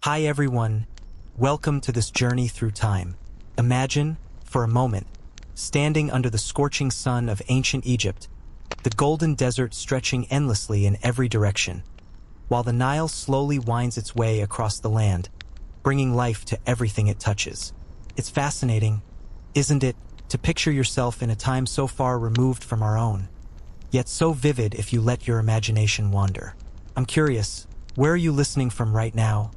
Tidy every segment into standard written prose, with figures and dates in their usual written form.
Hi everyone, welcome to this journey through time. Imagine, for a moment, standing under the scorching sun of ancient Egypt, the golden desert stretching endlessly in every direction, while the Nile slowly winds its way across the land, bringing life to everything it touches. It's fascinating, isn't it, to picture yourself in a time so far removed from our own, yet so vivid if you let your imagination wander. I'm curious, where are you listening from right now?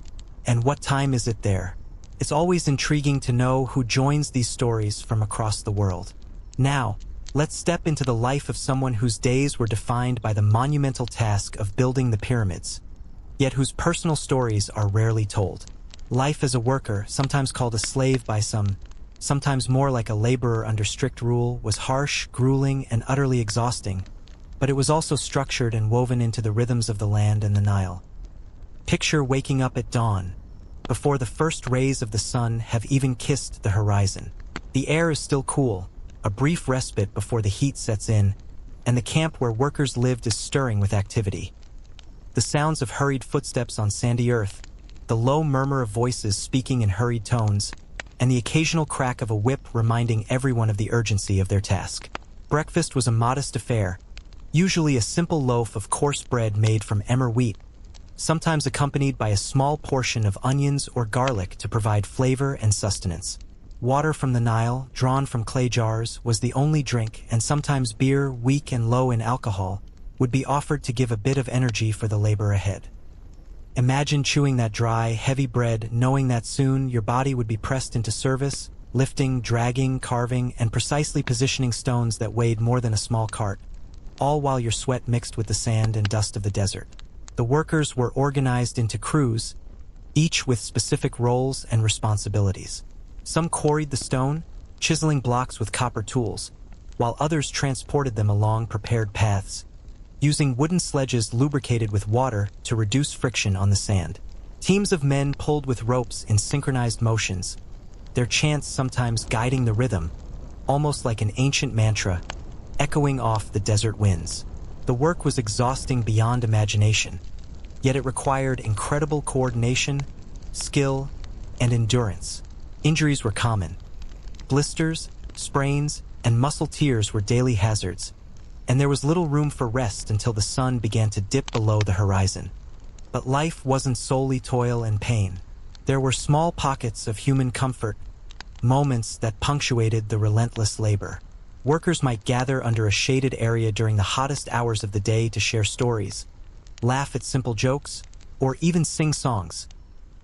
And what time is it there? It's always intriguing to know who joins these stories from across the world. Now, let's step into the life of someone whose days were defined by the monumental task of building the pyramids, yet whose personal stories are rarely told. Life as a worker, sometimes called a slave by some, sometimes more like a laborer under strict rule, was harsh, grueling, and utterly exhausting, but it was also structured and woven into the rhythms of the land and the Nile. Picture waking up at dawn, before the first rays of the sun have even kissed the horizon. The air is still cool, a brief respite before the heat sets in, and the camp where workers lived is stirring with activity. The sounds of hurried footsteps on sandy earth, the low murmur of voices speaking in hurried tones, and the occasional crack of a whip reminding everyone of the urgency of their task. Breakfast was a modest affair, usually a simple loaf of coarse bread made from emmer wheat, sometimes accompanied by a small portion of onions or garlic to provide flavor and sustenance. Water from the Nile, drawn from clay jars, was the only drink, and sometimes beer, weak and low in alcohol, would be offered to give a bit of energy for the labor ahead. Imagine chewing that dry, heavy bread, knowing that soon your body would be pressed into service, lifting, dragging, carving, and precisely positioning stones that weighed more than a small cart, all while your sweat mixed with the sand and dust of the desert. The workers were organized into crews, each with specific roles and responsibilities. Some quarried the stone, chiseling blocks with copper tools, while others transported them along prepared paths, using wooden sledges lubricated with water to reduce friction on the sand. Teams of men pulled with ropes in synchronized motions, their chants sometimes guiding the rhythm, almost like an ancient mantra, echoing off the desert winds. The work was exhausting beyond imagination, yet it required incredible coordination, skill, and endurance. Injuries were common. Blisters, sprains, and muscle tears were daily hazards, and there was little room for rest until the sun began to dip below the horizon. But life wasn't solely toil and pain. There were small pockets of human comfort, moments that punctuated the relentless labor. Workers might gather under a shaded area during the hottest hours of the day to share stories, laugh at simple jokes, or even sing songs,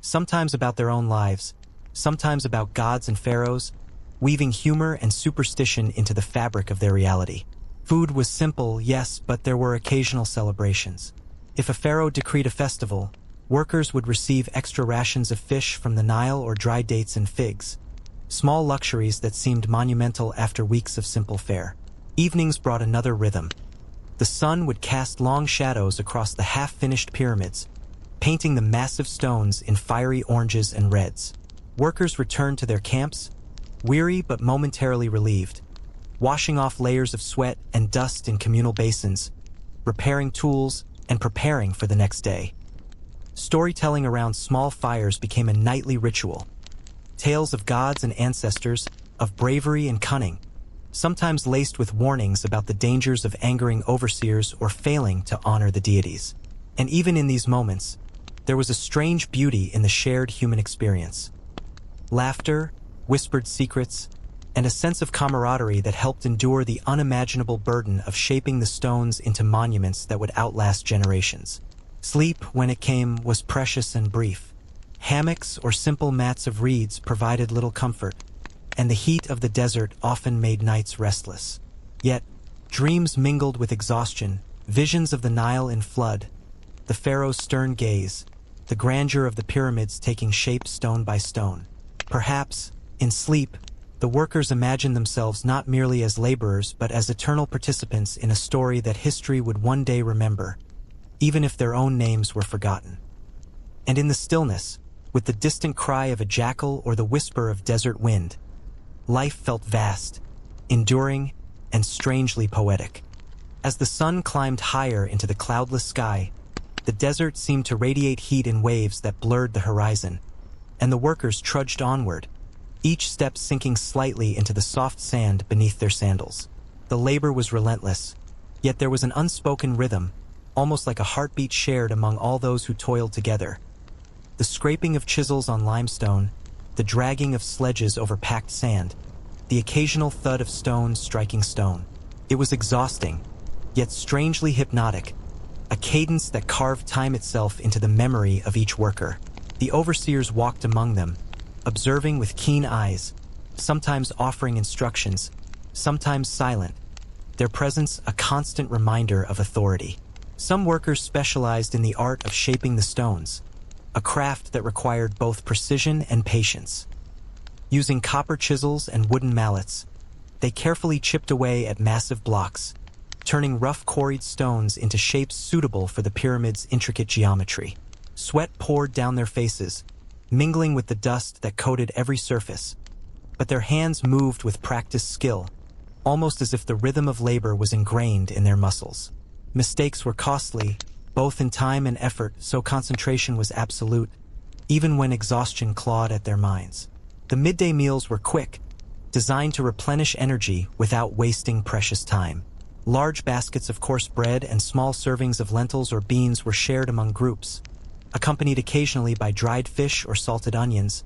sometimes about their own lives, sometimes about gods and pharaohs, weaving humor and superstition into the fabric of their reality. Food was simple, yes, but there were occasional celebrations. If a pharaoh decreed a festival, workers would receive extra rations of fish from the Nile or dry dates and figs, small luxuries that seemed monumental after weeks of simple fare. Evenings brought another rhythm. The sun would cast long shadows across the half-finished pyramids, painting the massive stones in fiery oranges and reds. Workers returned to their camps, weary but momentarily relieved, washing off layers of sweat and dust in communal basins, repairing tools, and preparing for the next day. Storytelling around small fires became a nightly ritual. Tales of gods and ancestors, of bravery and cunning, sometimes laced with warnings about the dangers of angering overseers or failing to honor the deities. And even in these moments, there was a strange beauty in the shared human experience. Laughter, whispered secrets, and a sense of camaraderie that helped endure the unimaginable burden of shaping the stones into monuments that would outlast generations. Sleep, when it came, was precious and brief. Hammocks or simple mats of reeds provided little comfort, and the heat of the desert often made nights restless. Yet, dreams mingled with exhaustion, visions of the Nile in flood, the pharaoh's stern gaze, the grandeur of the pyramids taking shape stone by stone. Perhaps, in sleep, the workers imagined themselves not merely as laborers but as eternal participants in a story that history would one day remember, even if their own names were forgotten. And in the stillness, with the distant cry of a jackal or the whisper of desert wind, life felt vast, enduring, and strangely poetic. As the sun climbed higher into the cloudless sky, The desert seemed to radiate heat in waves that blurred the horizon, and the workers trudged onward, each step sinking slightly into the soft sand beneath their sandals. The labor was relentless, yet there was an unspoken rhythm, almost like a heartbeat shared among all those who toiled together. The scraping of chisels on limestone, the dragging of sledges over packed sand, the occasional thud of stone striking stone. It was exhausting, yet strangely hypnotic, a cadence that carved time itself into the memory of each worker. The overseers walked among them, observing with keen eyes, sometimes offering instructions, sometimes silent, their presence a constant reminder of authority. Some workers specialized in the art of shaping the stones, a craft that required both precision and patience. Using copper chisels and wooden mallets, they carefully chipped away at massive blocks, turning rough quarried stones into shapes suitable for the pyramid's intricate geometry. Sweat poured down their faces, mingling with the dust that coated every surface, but their hands moved with practiced skill, almost as if the rhythm of labor was ingrained in their muscles. Mistakes were costly, both in time and effort, so concentration was absolute, even when exhaustion clawed at their minds. The midday meals were quick, designed to replenish energy without wasting precious time. Large baskets of coarse bread and small servings of lentils or beans were shared among groups, accompanied occasionally by dried fish or salted onions,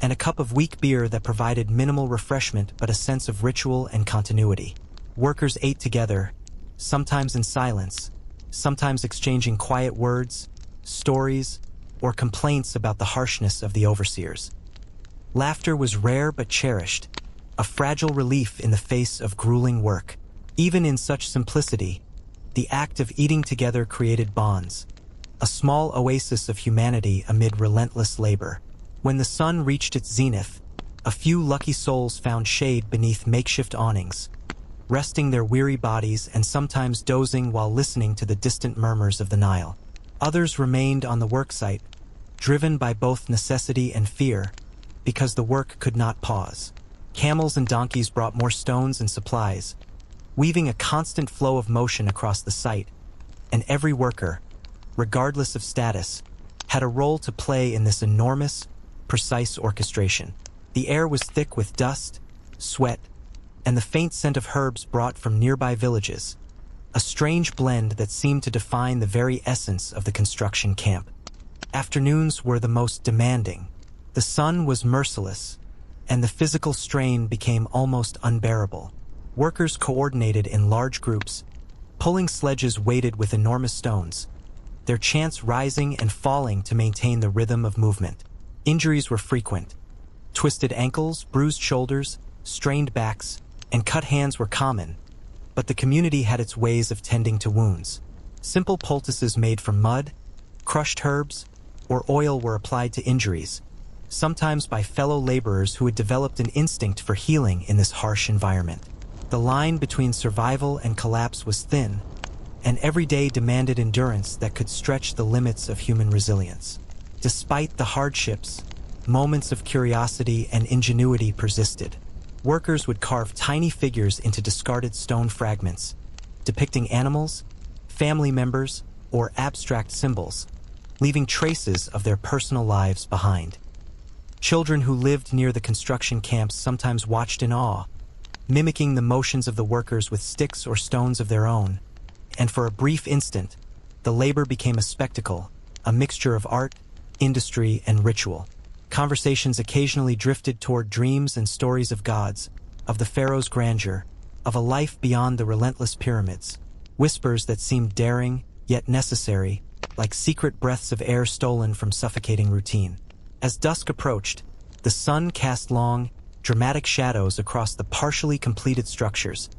and a cup of weak beer that provided minimal refreshment but a sense of ritual and continuity. Workers ate together, sometimes in silence, sometimes exchanging quiet words, stories, or complaints about the harshness of the overseers. Laughter was rare but cherished, a fragile relief in the face of grueling work. Even in such simplicity, the act of eating together created bonds, a small oasis of humanity amid relentless labor. When the sun reached its zenith, a few lucky souls found shade beneath makeshift awnings, resting their weary bodies and sometimes dozing while listening to the distant murmurs of the Nile. Others remained on the worksite, driven by both necessity and fear, because the work could not pause. Camels and donkeys brought more stones and supplies, weaving a constant flow of motion across the site, and every worker, regardless of status, had a role to play in this enormous, precise orchestration. The air was thick with dust, sweat, and the faint scent of herbs brought from nearby villages, a strange blend that seemed to define the very essence of the construction camp. Afternoons were the most demanding. The sun was merciless, and the physical strain became almost unbearable. Workers coordinated in large groups, pulling sledges weighted with enormous stones, their chants rising and falling to maintain the rhythm of movement. Injuries were frequent. Twisted ankles, bruised shoulders, strained backs, and cut hands were common, but the community had its ways of tending to wounds. Simple poultices made from mud, crushed herbs, or oil were applied to injuries, sometimes by fellow laborers who had developed an instinct for healing in this harsh environment. The line between survival and collapse was thin, and every day demanded endurance that could stretch the limits of human resilience. Despite the hardships, moments of curiosity and ingenuity persisted. Workers would carve tiny figures into discarded stone fragments, depicting animals, family members, or abstract symbols, leaving traces of their personal lives behind. Children who lived near the construction camps sometimes watched in awe, mimicking the motions of the workers with sticks or stones of their own, and for a brief instant, the labor became a spectacle, a mixture of art, industry, and ritual. Conversations occasionally drifted toward dreams and stories of gods, of the pharaoh's grandeur, of a life beyond the relentless pyramids, whispers that seemed daring, yet necessary, like secret breaths of air stolen from suffocating routine. As dusk approached, the sun cast long, dramatic shadows across the partially completed structures,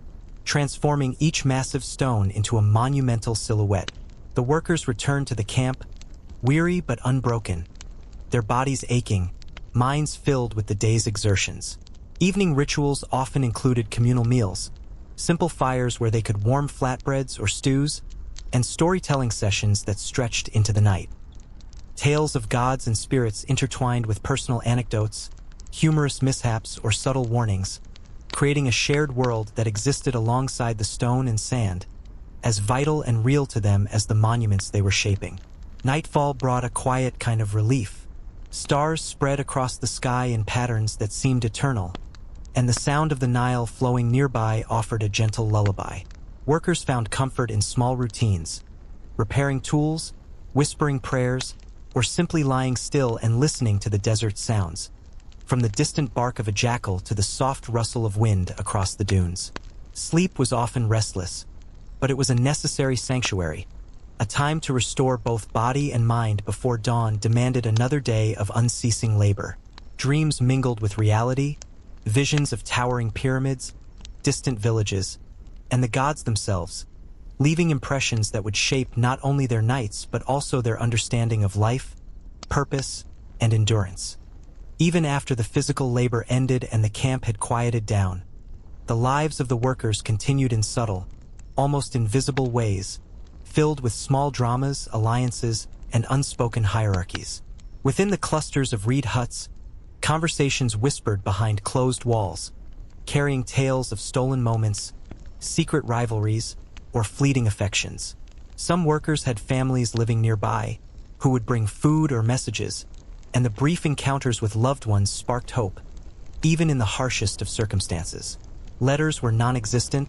transforming each massive stone into a monumental silhouette. The workers returned to the camp, weary but unbroken, their bodies aching, minds filled with the day's exertions. Evening rituals often included communal meals, simple fires where they could warm flatbreads or stews, and storytelling sessions that stretched into the night. Tales of gods and spirits intertwined with personal anecdotes, humorous mishaps, or subtle warnings, creating a shared world that existed alongside the stone and sand, as vital and real to them as the monuments they were shaping. Nightfall brought a quiet kind of relief. Stars spread across the sky in patterns that seemed eternal, and the sound of the Nile flowing nearby offered a gentle lullaby. Workers found comfort in small routines, repairing tools, whispering prayers, or simply lying still and listening to the desert sounds, from the distant bark of a jackal to the soft rustle of wind across the dunes. Sleep was often restless, but it was a necessary sanctuary. A time to restore both body and mind before dawn demanded another day of unceasing labor. Dreams mingled with reality, visions of towering pyramids, distant villages, and the gods themselves, leaving impressions that would shape not only their nights but also their understanding of life, purpose, and endurance. Even after the physical labor ended and the camp had quieted down, the lives of the workers continued in subtle, almost invisible ways, filled with small dramas, alliances, and unspoken hierarchies. Within the clusters of reed huts, conversations whispered behind closed walls, carrying tales of stolen moments, secret rivalries, or fleeting affections. Some workers had families living nearby, who would bring food or messages, and the brief encounters with loved ones sparked hope, even in the harshest of circumstances. Letters were non-existent,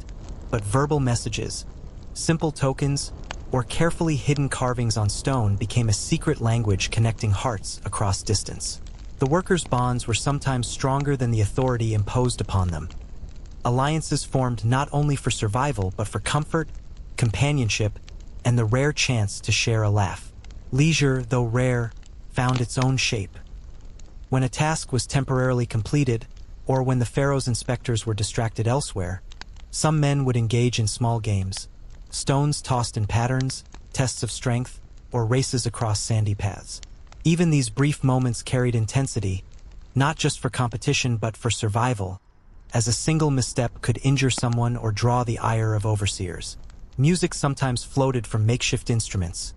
but verbal messages, simple tokens, or carefully hidden carvings on stone became a secret language connecting hearts across distance. The workers' bonds were sometimes stronger than the authority imposed upon them. Alliances formed not only for survival but for comfort, companionship, and the rare chance to share a laugh. Leisure, though rare, found its own shape. When a task was temporarily completed, or when the pharaoh's inspectors were distracted elsewhere, some men would engage in small games, stones tossed in patterns, tests of strength, or races across sandy paths. Even these brief moments carried intensity, not just for competition but for survival, as a single misstep could injure someone or draw the ire of overseers. Music sometimes floated from makeshift instruments,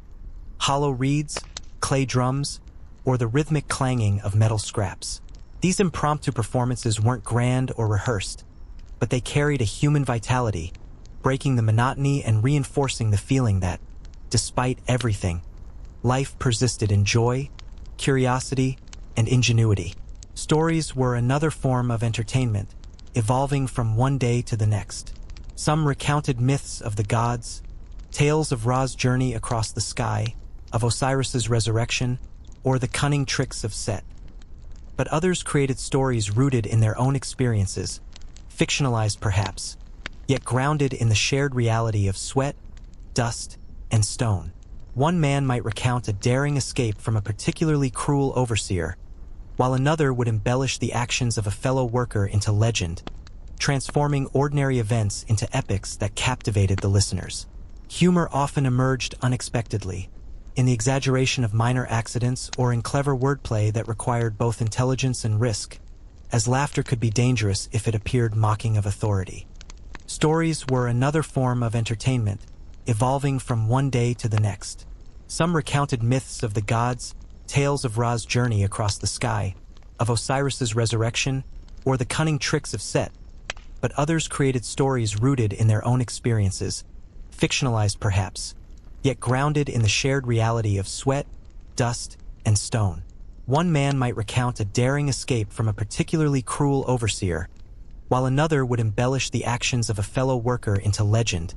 hollow reeds, clay drums, or the rhythmic clanging of metal scraps. These impromptu performances weren't grand or rehearsed, but they carried a human vitality, breaking the monotony and reinforcing the feeling that, despite everything, life persisted in joy, curiosity, and ingenuity. Stories were another form of entertainment, evolving from one day to the next. Some recounted myths of the gods, tales of Ra's journey across the sky, of Osiris's resurrection, or the cunning tricks of Set. But others created stories rooted in their own experiences, fictionalized perhaps, yet grounded in the shared reality of sweat, dust, and stone. One man might recount a daring escape from a particularly cruel overseer, while another would embellish the actions of a fellow worker into legend, transforming ordinary events into epics that captivated the listeners. Humor often emerged unexpectedly, in the exaggeration of minor accidents or in clever wordplay that required both intelligence and risk, as laughter could be dangerous if it appeared mocking of authority. Stories were another form of entertainment, evolving from one day to the next. Some recounted myths of the gods, tales of Ra's journey across the sky, of Osiris's resurrection, or the cunning tricks of Set, but others created stories rooted in their own experiences, fictionalized perhaps, yet grounded in the shared reality of sweat, dust, and stone. One man might recount a daring escape from a particularly cruel overseer, while another would embellish the actions of a fellow worker into legend,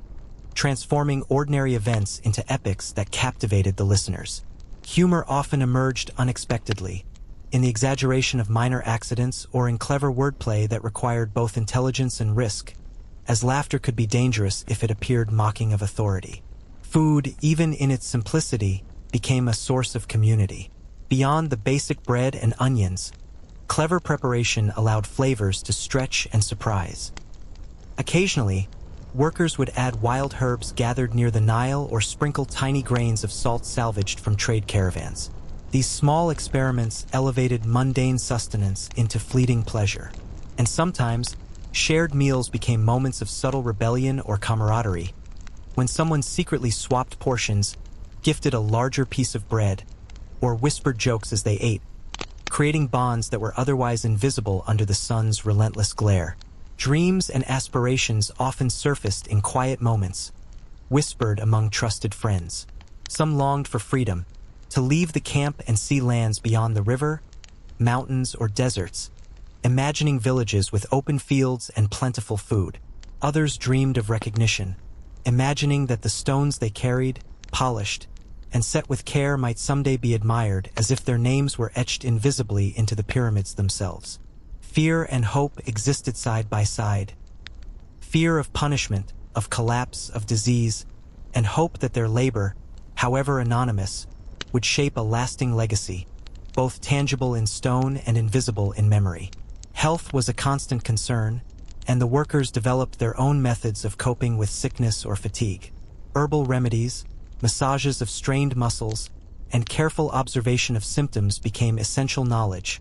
transforming ordinary events into epics that captivated the listeners. Humor often emerged unexpectedly, in the exaggeration of minor accidents or in clever wordplay that required both intelligence and risk, as laughter could be dangerous if it appeared mocking of authority. Food, even in its simplicity, became a source of community. Beyond the basic bread and onions, clever preparation allowed flavors to stretch and surprise. Occasionally, workers would add wild herbs gathered near the Nile or sprinkle tiny grains of salt salvaged from trade caravans. These small experiments elevated mundane sustenance into fleeting pleasure, and sometimes, shared meals became moments of subtle rebellion or camaraderie, when someone secretly swapped portions, gifted a larger piece of bread, or whispered jokes as they ate, creating bonds that were otherwise invisible under the sun's relentless glare. Dreams and aspirations often surfaced in quiet moments, whispered among trusted friends. Some longed for freedom, to leave the camp and see lands beyond the river, mountains, or deserts, imagining villages with open fields and plentiful food. Others dreamed of recognition, imagining that the stones they carried, polished, and set with care might someday be admired as if their names were etched invisibly into the pyramids themselves. Fear and hope existed side by side. Fear of punishment, of collapse, of disease, and hope that their labor, however anonymous, would shape a lasting legacy, both tangible in stone and invisible in memory. Health was a constant concern, and the workers developed their own methods of coping with sickness or fatigue. Herbal remedies, massages of strained muscles, and careful observation of symptoms became essential knowledge,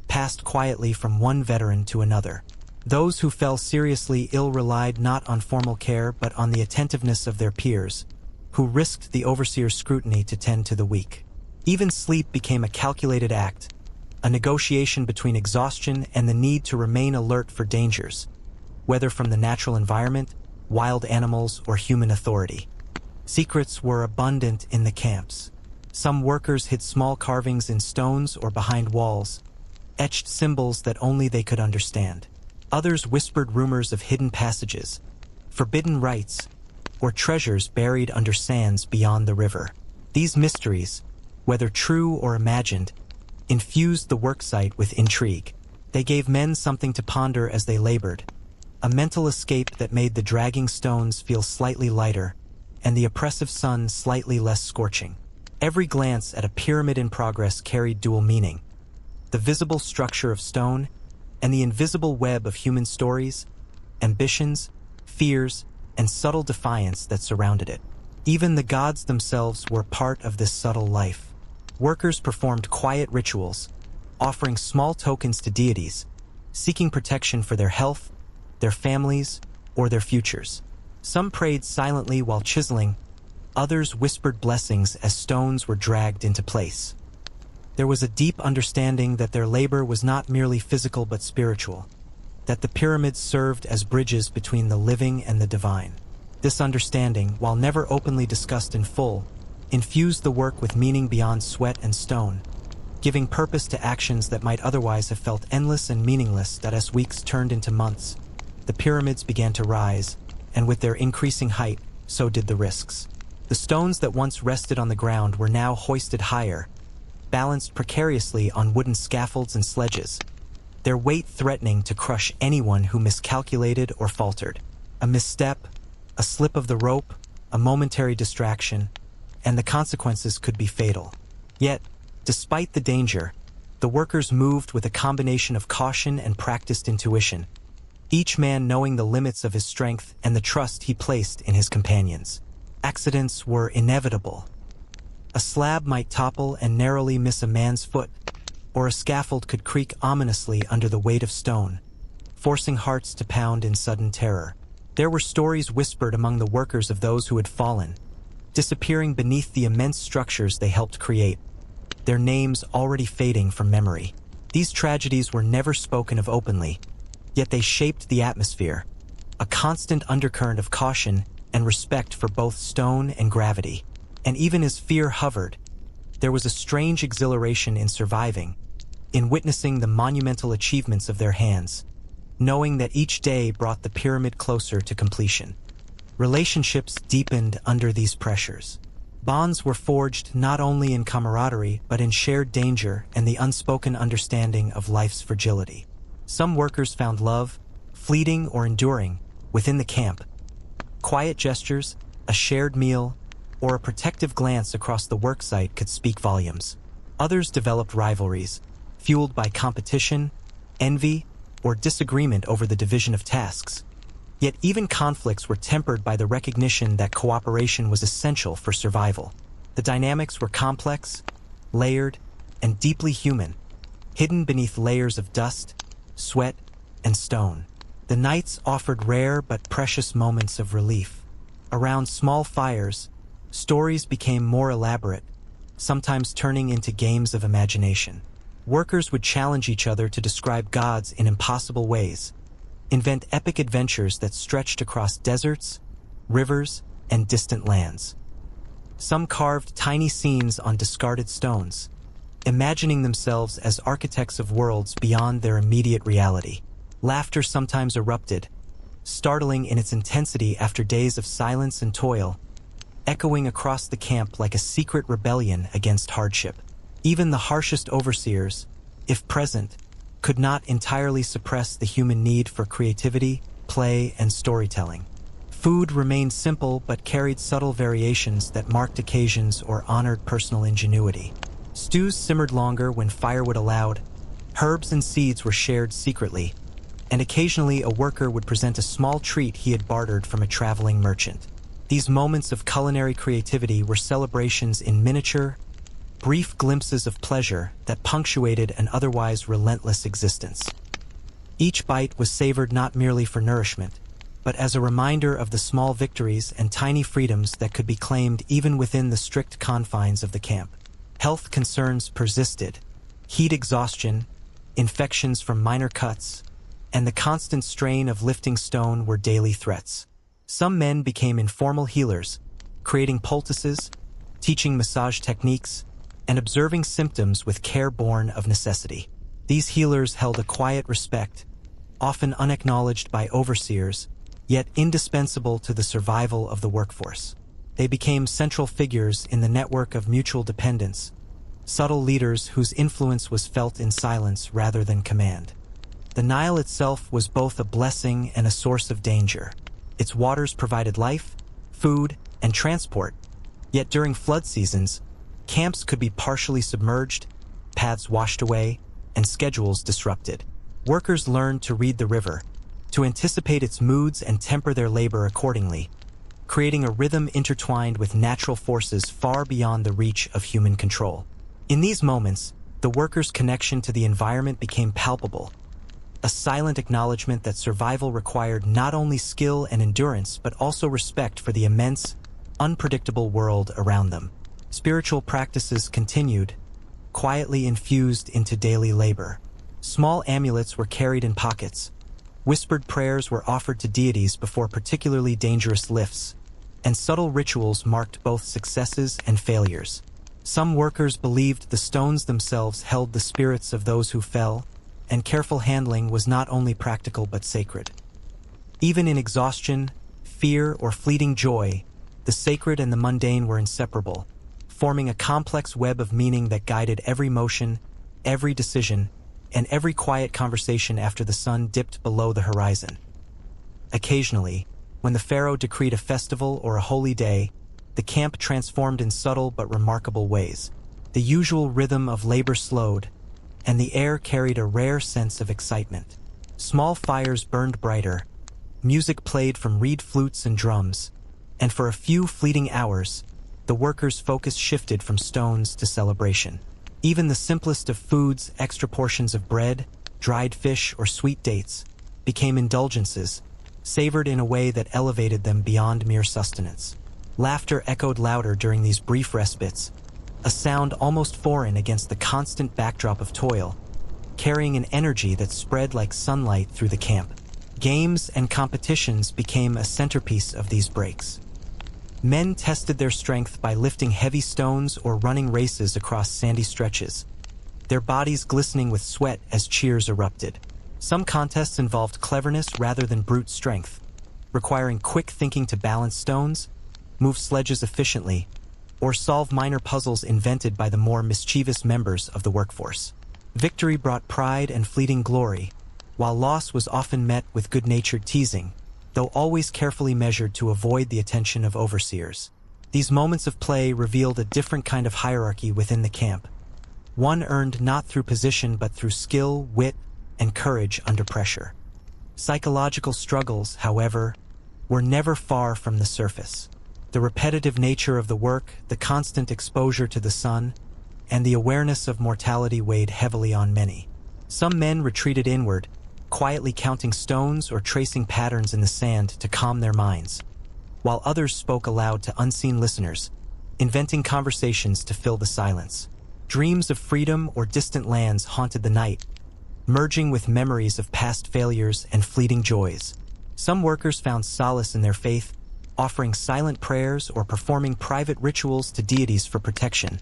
passed quietly from one veteran to another. Those who fell seriously ill relied not on formal care but on the attentiveness of their peers, who risked the overseer's scrutiny to tend to the weak. Even sleep became a calculated act, a negotiation between exhaustion and the need to remain alert for dangers, whether from the natural environment, wild animals, or human authority. Secrets were abundant in the camps. Some workers hid small carvings in stones or behind walls, etched symbols that only they could understand. Others whispered rumors of hidden passages, forbidden rites, or treasures buried under sands beyond the river. These mysteries, whether true or imagined, infused the worksite with intrigue. They gave men something to ponder as they labored, a mental escape that made the dragging stones feel slightly lighter and the oppressive sun slightly less scorching. Every glance at a pyramid in progress carried dual meaning: the visible structure of stone and the invisible web of human stories, ambitions, fears, and subtle defiance that surrounded it. Even the gods themselves were part of this subtle life. Workers performed quiet rituals, offering small tokens to deities, seeking protection for their health, their families, or their futures. Some prayed silently while chiseling, others whispered blessings as stones were dragged into place. There was a deep understanding that their labor was not merely physical but spiritual, that the pyramids served as bridges between the living and the divine. This understanding, while never openly discussed in full, infused the work with meaning beyond sweat and stone, giving purpose to actions that might otherwise have felt endless and meaningless. That as weeks turned into months, the pyramids began to rise, and with their increasing height, so did the risks. The stones that once rested on the ground were now hoisted higher, balanced precariously on wooden scaffolds and sledges, their weight threatening to crush anyone who miscalculated or faltered. A misstep, a slip of the rope, a momentary distraction, and the consequences could be fatal. Yet, despite the danger, the workers moved with a combination of caution and practiced intuition, each man knowing the limits of his strength and the trust he placed in his companions. Accidents were inevitable. A slab might topple and narrowly miss a man's foot, or a scaffold could creak ominously under the weight of stone, forcing hearts to pound in sudden terror. There were stories whispered among the workers of those who had fallen, disappearing beneath the immense structures they helped create, their names already fading from memory. These tragedies were never spoken of openly, yet they shaped the atmosphere, a constant undercurrent of caution and respect for both stone and gravity. And even as fear hovered, there was a strange exhilaration in surviving, in witnessing the monumental achievements of their hands, knowing that each day brought the pyramid closer to completion. Relationships deepened under these pressures. Bonds were forged not only in camaraderie but in shared danger and the unspoken understanding of life's fragility. Some workers found love, fleeting or enduring, within the camp. Quiet gestures, a shared meal, or a protective glance across the worksite could speak volumes. Others developed rivalries, fueled by competition, envy, or disagreement over the division of tasks. Yet even conflicts were tempered by the recognition that cooperation was essential for survival. The dynamics were complex, layered, and deeply human, hidden beneath layers of dust, sweat, and stone. The nights offered rare but precious moments of relief. Around small fires, stories became more elaborate, sometimes turning into games of imagination. Workers would challenge each other to describe gods in impossible ways, invent epic adventures that stretched across deserts, rivers, and distant lands. Some carved tiny scenes on discarded stones, imagining themselves as architects of worlds beyond their immediate reality. Laughter sometimes erupted, startling in its intensity after days of silence and toil, echoing across the camp like a secret rebellion against hardship. Even the harshest overseers, if present, could not entirely suppress the human need for creativity, play, and storytelling. Food remained simple but carried subtle variations that marked occasions or honored personal ingenuity. Stews simmered longer when firewood allowed, herbs and seeds were shared secretly, and occasionally a worker would present a small treat he had bartered from a traveling merchant. These moments of culinary creativity were celebrations in miniature, brief glimpses of pleasure that punctuated an otherwise relentless existence. Each bite was savored not merely for nourishment, but as a reminder of the small victories and tiny freedoms that could be claimed even within the strict confines of the camp. Health concerns persisted. Heat exhaustion, infections from minor cuts, and the constant strain of lifting stone were daily threats. Some men became informal healers, creating poultices, teaching massage techniques, and observing symptoms with care born of necessity. These healers held a quiet respect, often unacknowledged by overseers, yet indispensable to the survival of the workforce. They became central figures in the network of mutual dependence, subtle leaders whose influence was felt in silence rather than command. The Nile itself was both a blessing and a source of danger. Its waters provided life, food, and transport, yet during flood seasons, camps could be partially submerged, paths washed away, and schedules disrupted. Workers learned to read the river, to anticipate its moods and temper their labor accordingly, creating a rhythm intertwined with natural forces far beyond the reach of human control. In these moments, the workers' connection to the environment became palpable, a silent acknowledgement that survival required not only skill and endurance but also respect for the immense, unpredictable world around them. Spiritual practices continued, quietly infused into daily labor. Small amulets were carried in pockets, whispered prayers were offered to deities before particularly dangerous lifts, and subtle rituals marked both successes and failures. Some workers believed the stones themselves held the spirits of those who fell, and careful handling was not only practical but sacred. Even in exhaustion, fear, or fleeting joy, the sacred and the mundane were inseparable, forming a complex web of meaning that guided every motion, every decision, and every quiet conversation after the sun dipped below the horizon. Occasionally, when the pharaoh decreed a festival or a holy day, the camp transformed in subtle but remarkable ways. The usual rhythm of labor slowed, and the air carried a rare sense of excitement. Small fires burned brighter, music played from reed flutes and drums, and for a few fleeting hours, the workers' focus shifted from stones to celebration. Even the simplest of foods, extra portions of bread, dried fish, or sweet dates, became indulgences, savored in a way that elevated them beyond mere sustenance. Laughter echoed louder during these brief respites, a sound almost foreign against the constant backdrop of toil, carrying an energy that spread like sunlight through the camp. Games and competitions became a centerpiece of these breaks. Men tested their strength by lifting heavy stones or running races across sandy stretches, their bodies glistening with sweat as cheers erupted. Some contests involved cleverness rather than brute strength, requiring quick thinking to balance stones, move sledges efficiently, or solve minor puzzles invented by the more mischievous members of the workforce. Victory brought pride and fleeting glory, while loss was often met with good-natured teasing, though always carefully measured to avoid the attention of overseers. These moments of play revealed a different kind of hierarchy within the camp, one earned not through position but through skill, wit, and courage under pressure. Psychological struggles, however, were never far from the surface. The repetitive nature of the work, the constant exposure to the sun, and the awareness of mortality weighed heavily on many. Some men retreated inward, quietly counting stones or tracing patterns in the sand to calm their minds, while others spoke aloud to unseen listeners, inventing conversations to fill the silence. Dreams of freedom or distant lands haunted the night, merging with memories of past failures and fleeting joys. Some workers found solace in their faith, offering silent prayers or performing private rituals to deities for protection,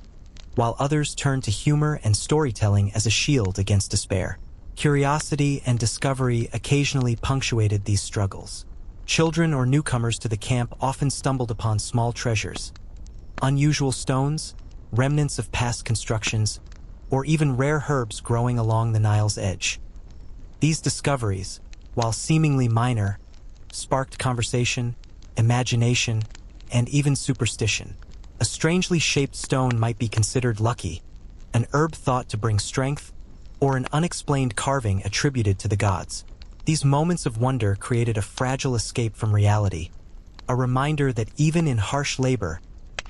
while others turned to humor and storytelling as a shield against despair. Curiosity and discovery occasionally punctuated these struggles. Children or newcomers to the camp often stumbled upon small treasures, unusual stones, remnants of past constructions, or even rare herbs growing along the Nile's edge. These discoveries, while seemingly minor, sparked conversation, imagination, and even superstition. A strangely shaped stone might be considered lucky, an herb thought to bring strength, or an unexplained carving attributed to the gods. These moments of wonder created a fragile escape from reality, a reminder that even in harsh labor,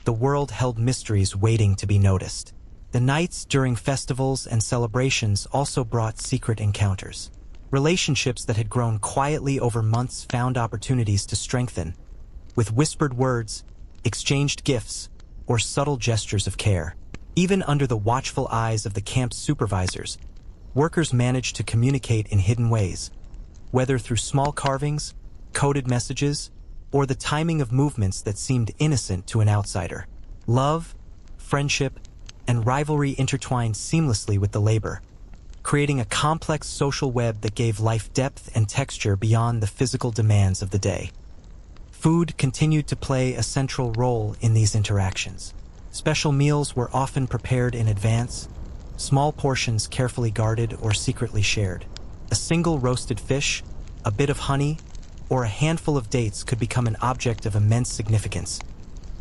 the world held mysteries waiting to be noticed. The nights during festivals and celebrations also brought secret encounters. Relationships that had grown quietly over months found opportunities to strengthen, with whispered words, exchanged gifts, or subtle gestures of care. Even under the watchful eyes of the camp's supervisors, workers managed to communicate in hidden ways, whether through small carvings, coded messages, or the timing of movements that seemed innocent to an outsider. Love, friendship, and rivalry intertwined seamlessly with the labor, creating a complex social web that gave life depth and texture beyond the physical demands of the day. Food continued to play a central role in these interactions. Special meals were often prepared in advance, small portions carefully guarded or secretly shared. A single roasted fish, a bit of honey, or a handful of dates could become an object of immense significance,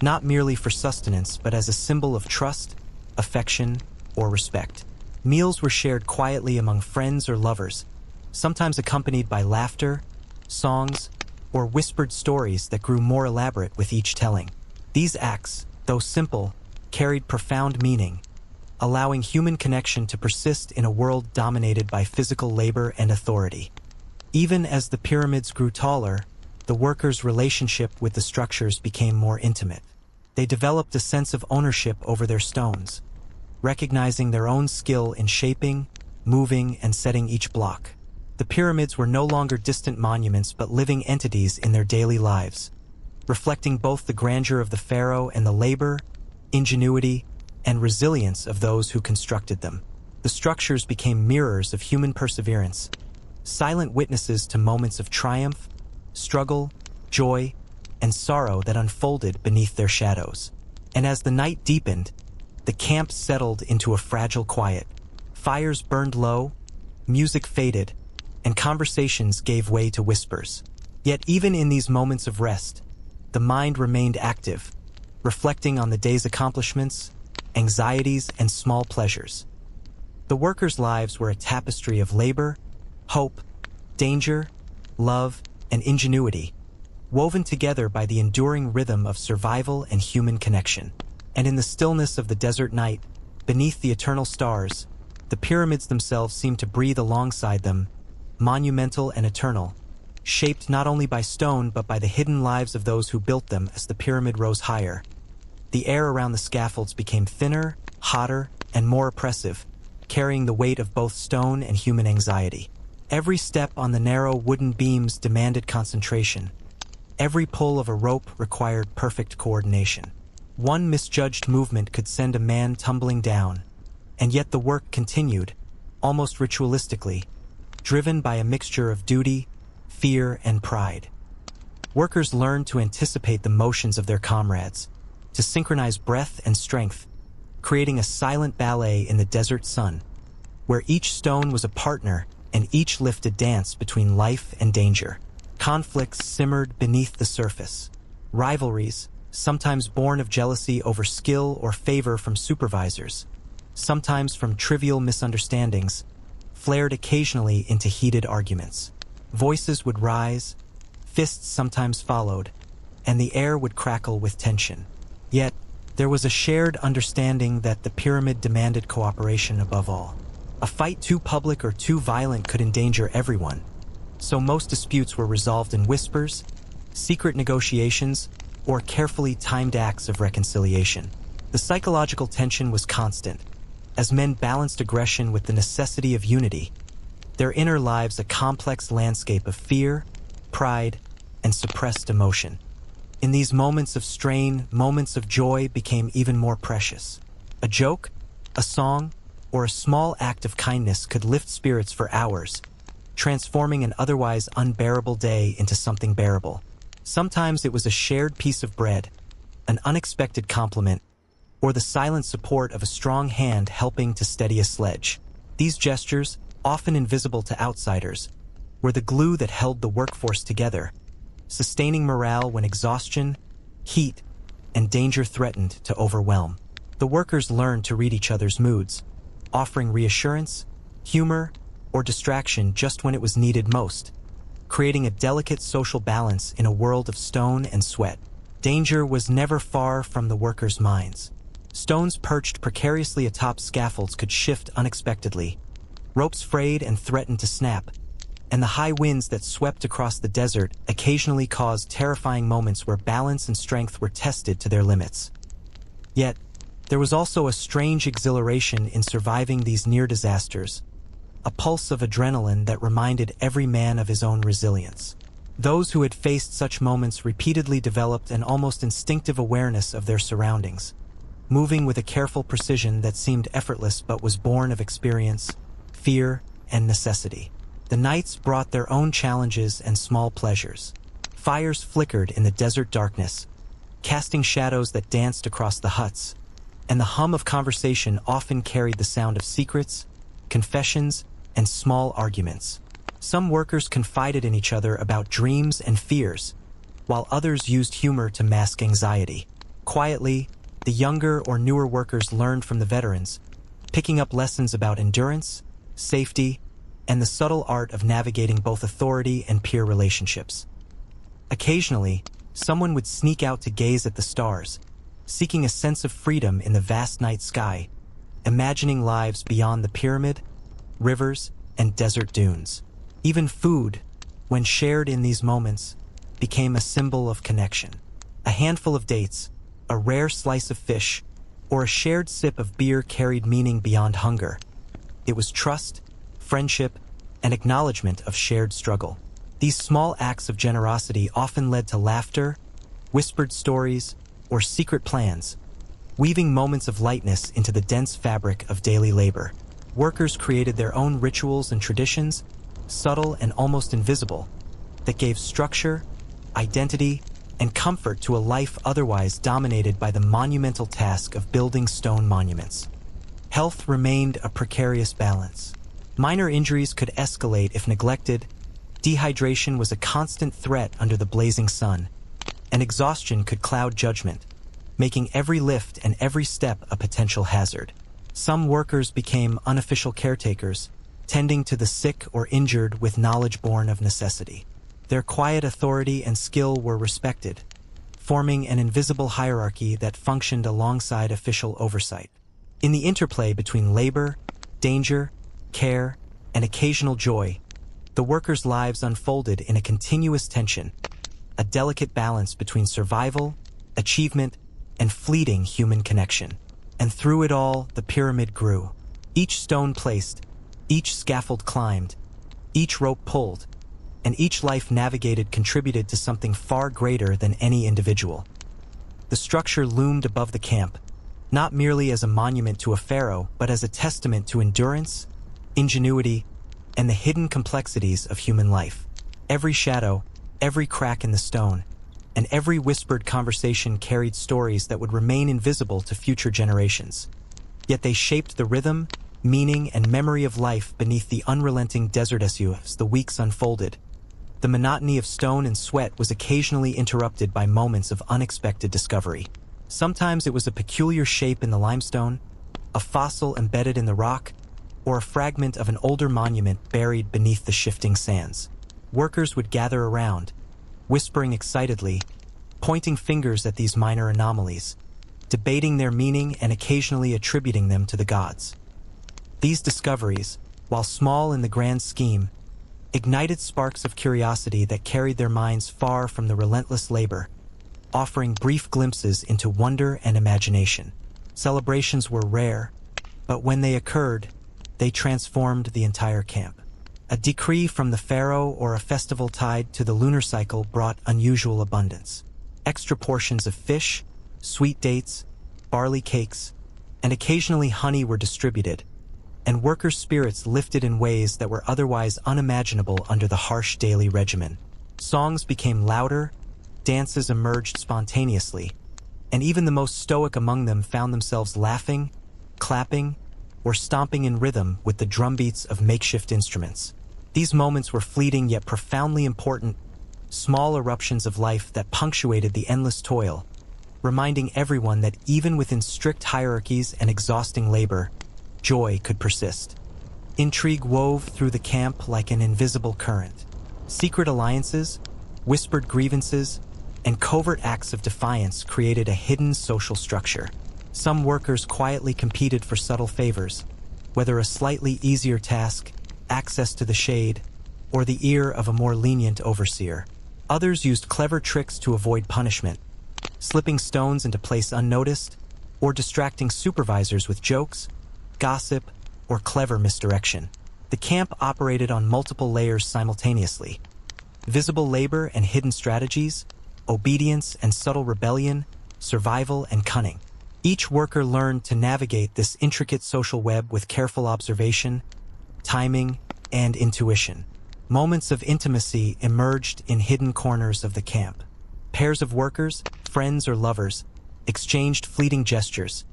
not merely for sustenance but as a symbol of trust, affection, or respect. Meals were shared quietly among friends or lovers, sometimes accompanied by laughter, songs, or whispered stories that grew more elaborate with each telling. These acts, though simple, carried profound meaning, allowing human connection to persist in a world dominated by physical labor and authority. Even as the pyramids grew taller, the workers' relationship with the structures became more intimate. They developed a sense of ownership over their stones, recognizing their own skill in shaping, moving, and setting each block. The pyramids were no longer distant monuments but living entities in their daily lives, reflecting both the grandeur of the pharaoh and the labor, ingenuity, and resilience of those who constructed them. The structures became mirrors of human perseverance, silent witnesses to moments of triumph, struggle, joy, and sorrow that unfolded beneath their shadows. And as the night deepened, the camp settled into a fragile quiet. Fires burned low, music faded, and conversations gave way to whispers. Yet even in these moments of rest, the mind remained active, reflecting on the day's accomplishments, anxieties, and small pleasures. The workers' lives were a tapestry of labor, hope, danger, love, and ingenuity, woven together by the enduring rhythm of survival and human connection. And in the stillness of the desert night, beneath the eternal stars, the pyramids themselves seemed to breathe alongside them, monumental and eternal, shaped not only by stone but by the hidden lives of those who built them. As the pyramid rose higher, the air around the scaffolds became thinner, hotter, and more oppressive, carrying the weight of both stone and human anxiety. Every step on the narrow wooden beams demanded concentration. Every pull of a rope required perfect coordination. One misjudged movement could send a man tumbling down, and yet the work continued, almost ritualistically, driven by a mixture of duty, fear, and pride. Workers learned to anticipate the motions of their comrades, to synchronize breath and strength, creating a silent ballet in the desert sun, where each stone was a partner and each lift a dance between life and danger. Conflicts simmered beneath the surface. Rivalries, sometimes born of jealousy over skill or favor from supervisors, sometimes from trivial misunderstandings, flared occasionally into heated arguments. Voices would rise, fists sometimes followed, and the air would crackle with tension. Yet, there was a shared understanding that the pyramid demanded cooperation above all. A fight too public or too violent could endanger everyone, so most disputes were resolved in whispers, secret negotiations, or carefully timed acts of reconciliation. The psychological tension was constant, as men balanced aggression with the necessity of unity, their inner lives a complex landscape of fear, pride, and suppressed emotion. In these moments of strain, moments of joy became even more precious. A joke, a song, or a small act of kindness could lift spirits for hours, transforming an otherwise unbearable day into something bearable. Sometimes it was a shared piece of bread, an unexpected compliment, or the silent support of a strong hand helping to steady a sledge. These gestures, often invisible to outsiders, were the glue that held the workforce together, sustaining morale when exhaustion, heat, and danger threatened to overwhelm. The workers learned to read each other's moods, offering reassurance, humor, or distraction just when it was needed most, creating a delicate social balance in a world of stone and sweat. Danger was never far from the workers' minds. Stones perched precariously atop scaffolds could shift unexpectedly, ropes frayed and threatened to snap, and the high winds that swept across the desert occasionally caused terrifying moments where balance and strength were tested to their limits. Yet, there was also a strange exhilaration in surviving these near disasters, a pulse of adrenaline that reminded every man of his own resilience. Those who had faced such moments repeatedly developed an almost instinctive awareness of their surroundings, moving with a careful precision that seemed effortless but was born of experience, fear, and necessity. The nights brought their own challenges and small pleasures. Fires flickered in the desert darkness, casting shadows that danced across the huts, and the hum of conversation often carried the sound of secrets, confessions, and small arguments. Some workers confided in each other about dreams and fears, while others used humor to mask anxiety. Quietly, the younger or newer workers learned from the veterans, picking up lessons about endurance, safety, and the subtle art of navigating both authority and peer relationships. Occasionally, someone would sneak out to gaze at the stars, seeking a sense of freedom in the vast night sky, imagining lives beyond the pyramid, rivers, and desert dunes. Even food, when shared in these moments, became a symbol of connection. A handful of dates, a rare slice of fish, or a shared sip of beer carried meaning beyond hunger. It was trust, friendship, and acknowledgement of shared struggle. These small acts of generosity often led to laughter, whispered stories, or secret plans, weaving moments of lightness into the dense fabric of daily labor. Workers created their own rituals and traditions, subtle and almost invisible, that gave structure, identity, and comfort to a life otherwise dominated by the monumental task of building stone monuments. Health remained a precarious balance. Minor injuries could escalate if neglected, dehydration was a constant threat under the blazing sun, and exhaustion could cloud judgment, making every lift and every step a potential hazard. Some workers became unofficial caretakers, tending to the sick or injured with knowledge born of necessity. Their quiet authority and skill were respected, forming an invisible hierarchy that functioned alongside official oversight. In the interplay between labor, danger, care, and occasional joy, the workers' lives unfolded in a continuous tension, a delicate balance between survival, achievement, and fleeting human connection. And through it all, the pyramid grew. Each stone placed, each scaffold climbed, each rope pulled, and each life navigated contributed to something far greater than any individual. The structure loomed above the camp, not merely as a monument to a pharaoh, but as a testament to endurance, ingenuity, and the hidden complexities of human life. Every shadow, every crack in the stone, and every whispered conversation carried stories that would remain invisible to future generations. Yet they shaped the rhythm, meaning, and memory of life beneath the unrelenting desert as the weeks unfolded. The monotony of stone and sweat was occasionally interrupted by moments of unexpected discovery. Sometimes it was a peculiar shape in the limestone, a fossil embedded in the rock, or a fragment of an older monument buried beneath the shifting sands. Workers would gather around, whispering excitedly, pointing fingers at these minor anomalies, debating their meaning and occasionally attributing them to the gods. These discoveries, while small in the grand scheme, ignited sparks of curiosity that carried their minds far from the relentless labor, offering brief glimpses into wonder and imagination. Celebrations were rare, but when they occurred, they transformed the entire camp. A decree from the pharaoh or a festival tied to the lunar cycle brought unusual abundance. Extra portions of fish, sweet dates, barley cakes, and occasionally honey were distributed, and workers' spirits lifted in ways that were otherwise unimaginable under the harsh daily regimen. Songs became louder, dances emerged spontaneously, and even the most stoic among them found themselves laughing, clapping, or stomping in rhythm with the drumbeats of makeshift instruments. These moments were fleeting yet profoundly important, small eruptions of life that punctuated the endless toil, reminding everyone that even within strict hierarchies and exhausting labor, joy could persist. Intrigue wove through the camp like an invisible current. Secret alliances, whispered grievances, and covert acts of defiance created a hidden social structure. Some workers quietly competed for subtle favors, whether a slightly easier task, access to the shade, or the ear of a more lenient overseer. Others used clever tricks to avoid punishment, slipping stones into place unnoticed, or distracting supervisors with jokes, gossip, or clever misdirection. The camp operated on multiple layers simultaneously: visible labor and hidden strategies, obedience and subtle rebellion, survival and cunning. Each worker learned to navigate this intricate social web with careful observation, timing, and intuition. Moments of intimacy emerged in hidden corners of the camp. Pairs of workers, friends or lovers, exchanged fleeting gestures,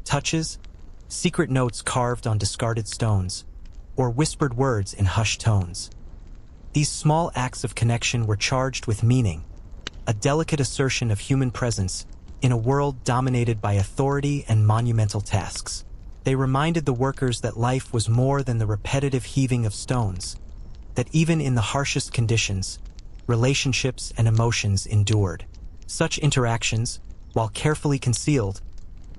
touches, secret notes carved on discarded stones, or whispered words in hushed tones. These small acts of connection were charged with meaning, a delicate assertion of human presence in a world dominated by authority and monumental tasks. They reminded the workers that life was more than the repetitive heaving of stones, that even in the harshest conditions, relationships and emotions endured. Such interactions, while carefully concealed,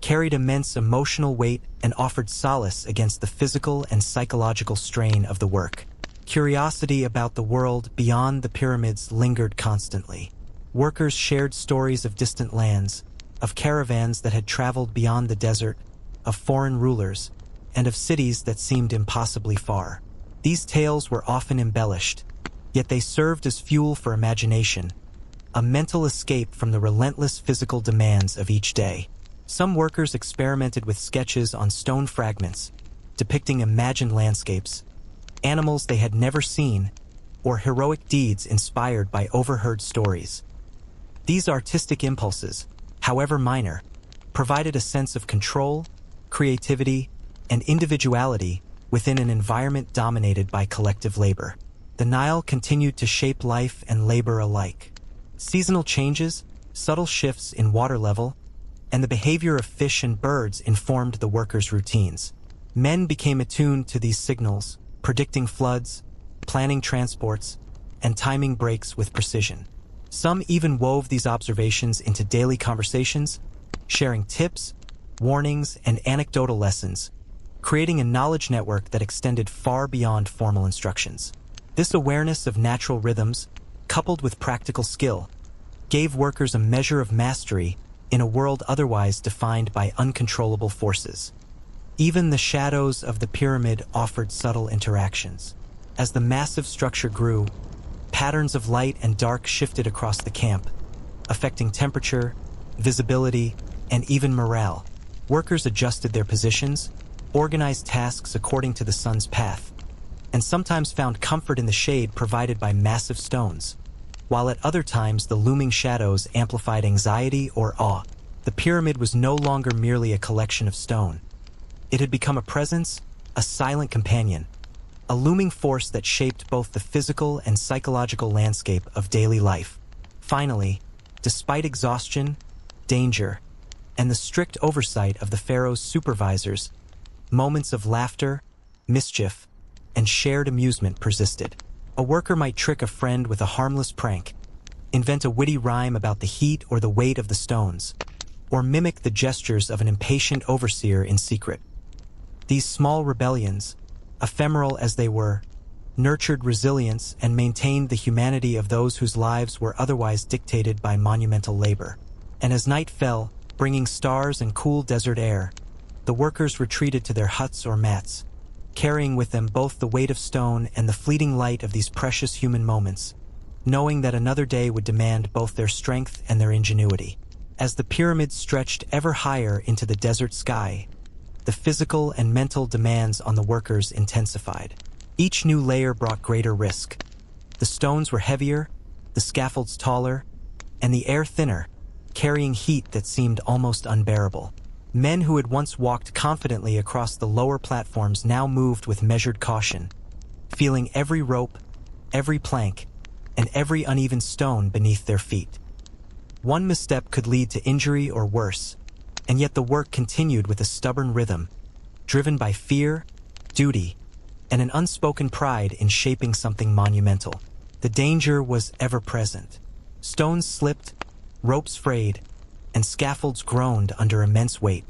carried immense emotional weight and offered solace against the physical and psychological strain of the work. Curiosity about the world beyond the pyramids lingered constantly. Workers shared stories of distant lands, of caravans that had traveled beyond the desert, of foreign rulers, and of cities that seemed impossibly far. These tales were often embellished, yet they served as fuel for imagination, a mental escape from the relentless physical demands of each day. Some workers experimented with sketches on stone fragments, depicting imagined landscapes, animals they had never seen, or heroic deeds inspired by overheard stories. These artistic impulses, however minor, provided a sense of control, creativity, and individuality within an environment dominated by collective labor. The Nile continued to shape life and labor alike. Seasonal changes, subtle shifts in water level, and the behavior of fish and birds informed the workers' routines. Men became attuned to these signals, predicting floods, planning transports, and timing breaks with precision. Some even wove these observations into daily conversations, sharing tips, warnings, and anecdotal lessons, creating a knowledge network that extended far beyond formal instructions. This awareness of natural rhythms, coupled with practical skill, gave workers a measure of mastery in a world otherwise defined by uncontrollable forces. Even the shadows of the pyramid offered subtle interactions. As the massive structure grew, patterns of light and dark shifted across the camp, affecting temperature, visibility, and even morale. Workers adjusted their positions, organized tasks according to the sun's path, and sometimes found comfort in the shade provided by massive stones, while at other times the looming shadows amplified anxiety or awe. The pyramid was no longer merely a collection of stone. It had become a presence, a silent companion, a looming force that shaped both the physical and psychological landscape of daily life. Finally, despite exhaustion, danger, and the strict oversight of the pharaoh's supervisors, moments of laughter, mischief, and shared amusement persisted. A worker might trick a friend with a harmless prank, invent a witty rhyme about the heat or the weight of the stones, or mimic the gestures of an impatient overseer in secret. These small rebellions, ephemeral as they were, nurtured resilience and maintained the humanity of those whose lives were otherwise dictated by monumental labor. And as night fell, bringing stars and cool desert air, the workers retreated to their huts or mats, carrying with them both the weight of stone and the fleeting light of these precious human moments, knowing that another day would demand both their strength and their ingenuity. As the pyramids stretched ever higher into the desert sky, the physical and mental demands on the workers intensified. Each new layer brought greater risk. The stones were heavier, the scaffolds taller, and the air thinner, carrying heat that seemed almost unbearable. Men who had once walked confidently across the lower platforms now moved with measured caution, feeling every rope, every plank, and every uneven stone beneath their feet. One misstep could lead to injury or worse, and yet the work continued with a stubborn rhythm, driven by fear, duty, and an unspoken pride in shaping something monumental. The danger was ever present. Stones slipped, ropes frayed, and scaffolds groaned under immense weight.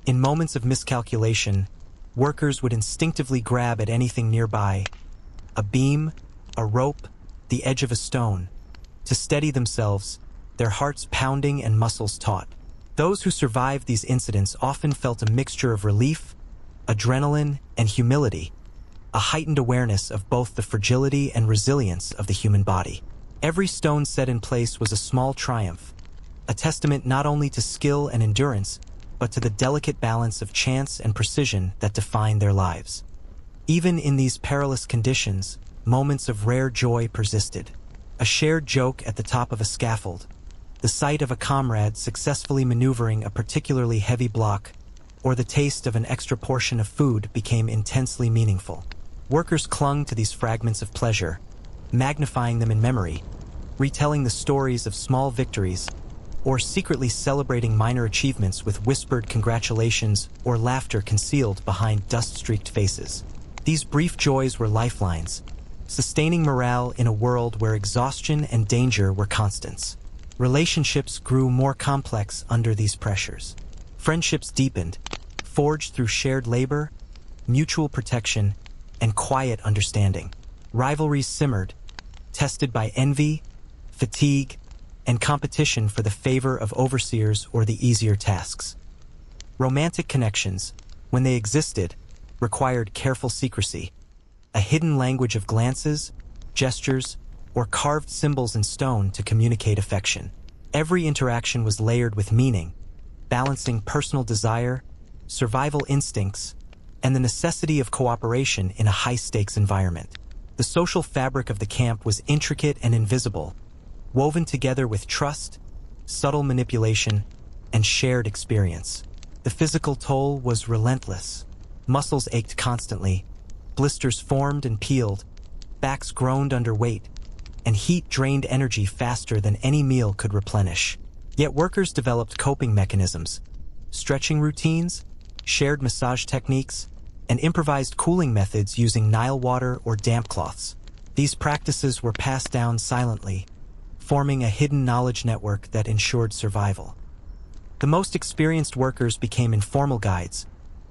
In moments of miscalculation, workers would instinctively grab at anything nearby, a beam, a rope, the edge of a stone, to steady themselves, their hearts pounding and muscles taut. Those who survived these incidents often felt a mixture of relief, adrenaline, and humility, a heightened awareness of both the fragility and resilience of the human body. Every stone set in place was a small triumph, a testament not only to skill and endurance, but to the delicate balance of chance and precision that defined their lives. Even in these perilous conditions, moments of rare joy persisted. A shared joke at the top of a scaffold, the sight of a comrade successfully maneuvering a particularly heavy block, or the taste of an extra portion of food became intensely meaningful. Workers clung to these fragments of pleasure, magnifying them in memory, retelling the stories of small victories, or secretly celebrating minor achievements with whispered congratulations or laughter concealed behind dust-streaked faces. These brief joys were lifelines, sustaining morale in a world where exhaustion and danger were constants. Relationships grew more complex under these pressures. Friendships deepened, forged through shared labor, mutual protection, and quiet understanding. Rivalries simmered, tested by envy, fatigue, and competition for the favor of overseers or the easier tasks. Romantic connections, when they existed, required careful secrecy, a hidden language of glances, gestures, or carved symbols in stone to communicate affection. Every interaction was layered with meaning, balancing personal desire, survival instincts, and the necessity of cooperation in a high-stakes environment. The social fabric of the camp was intricate and invisible, woven together with trust, subtle manipulation, and shared experience. The physical toll was relentless. Muscles ached constantly, blisters formed and peeled, backs groaned under weight, and heat drained energy faster than any meal could replenish. Yet workers developed coping mechanisms, stretching routines, shared massage techniques, and improvised cooling methods using Nile water or damp cloths. These practices were passed down silently, forming a hidden knowledge network that ensured survival. The most experienced workers became informal guides,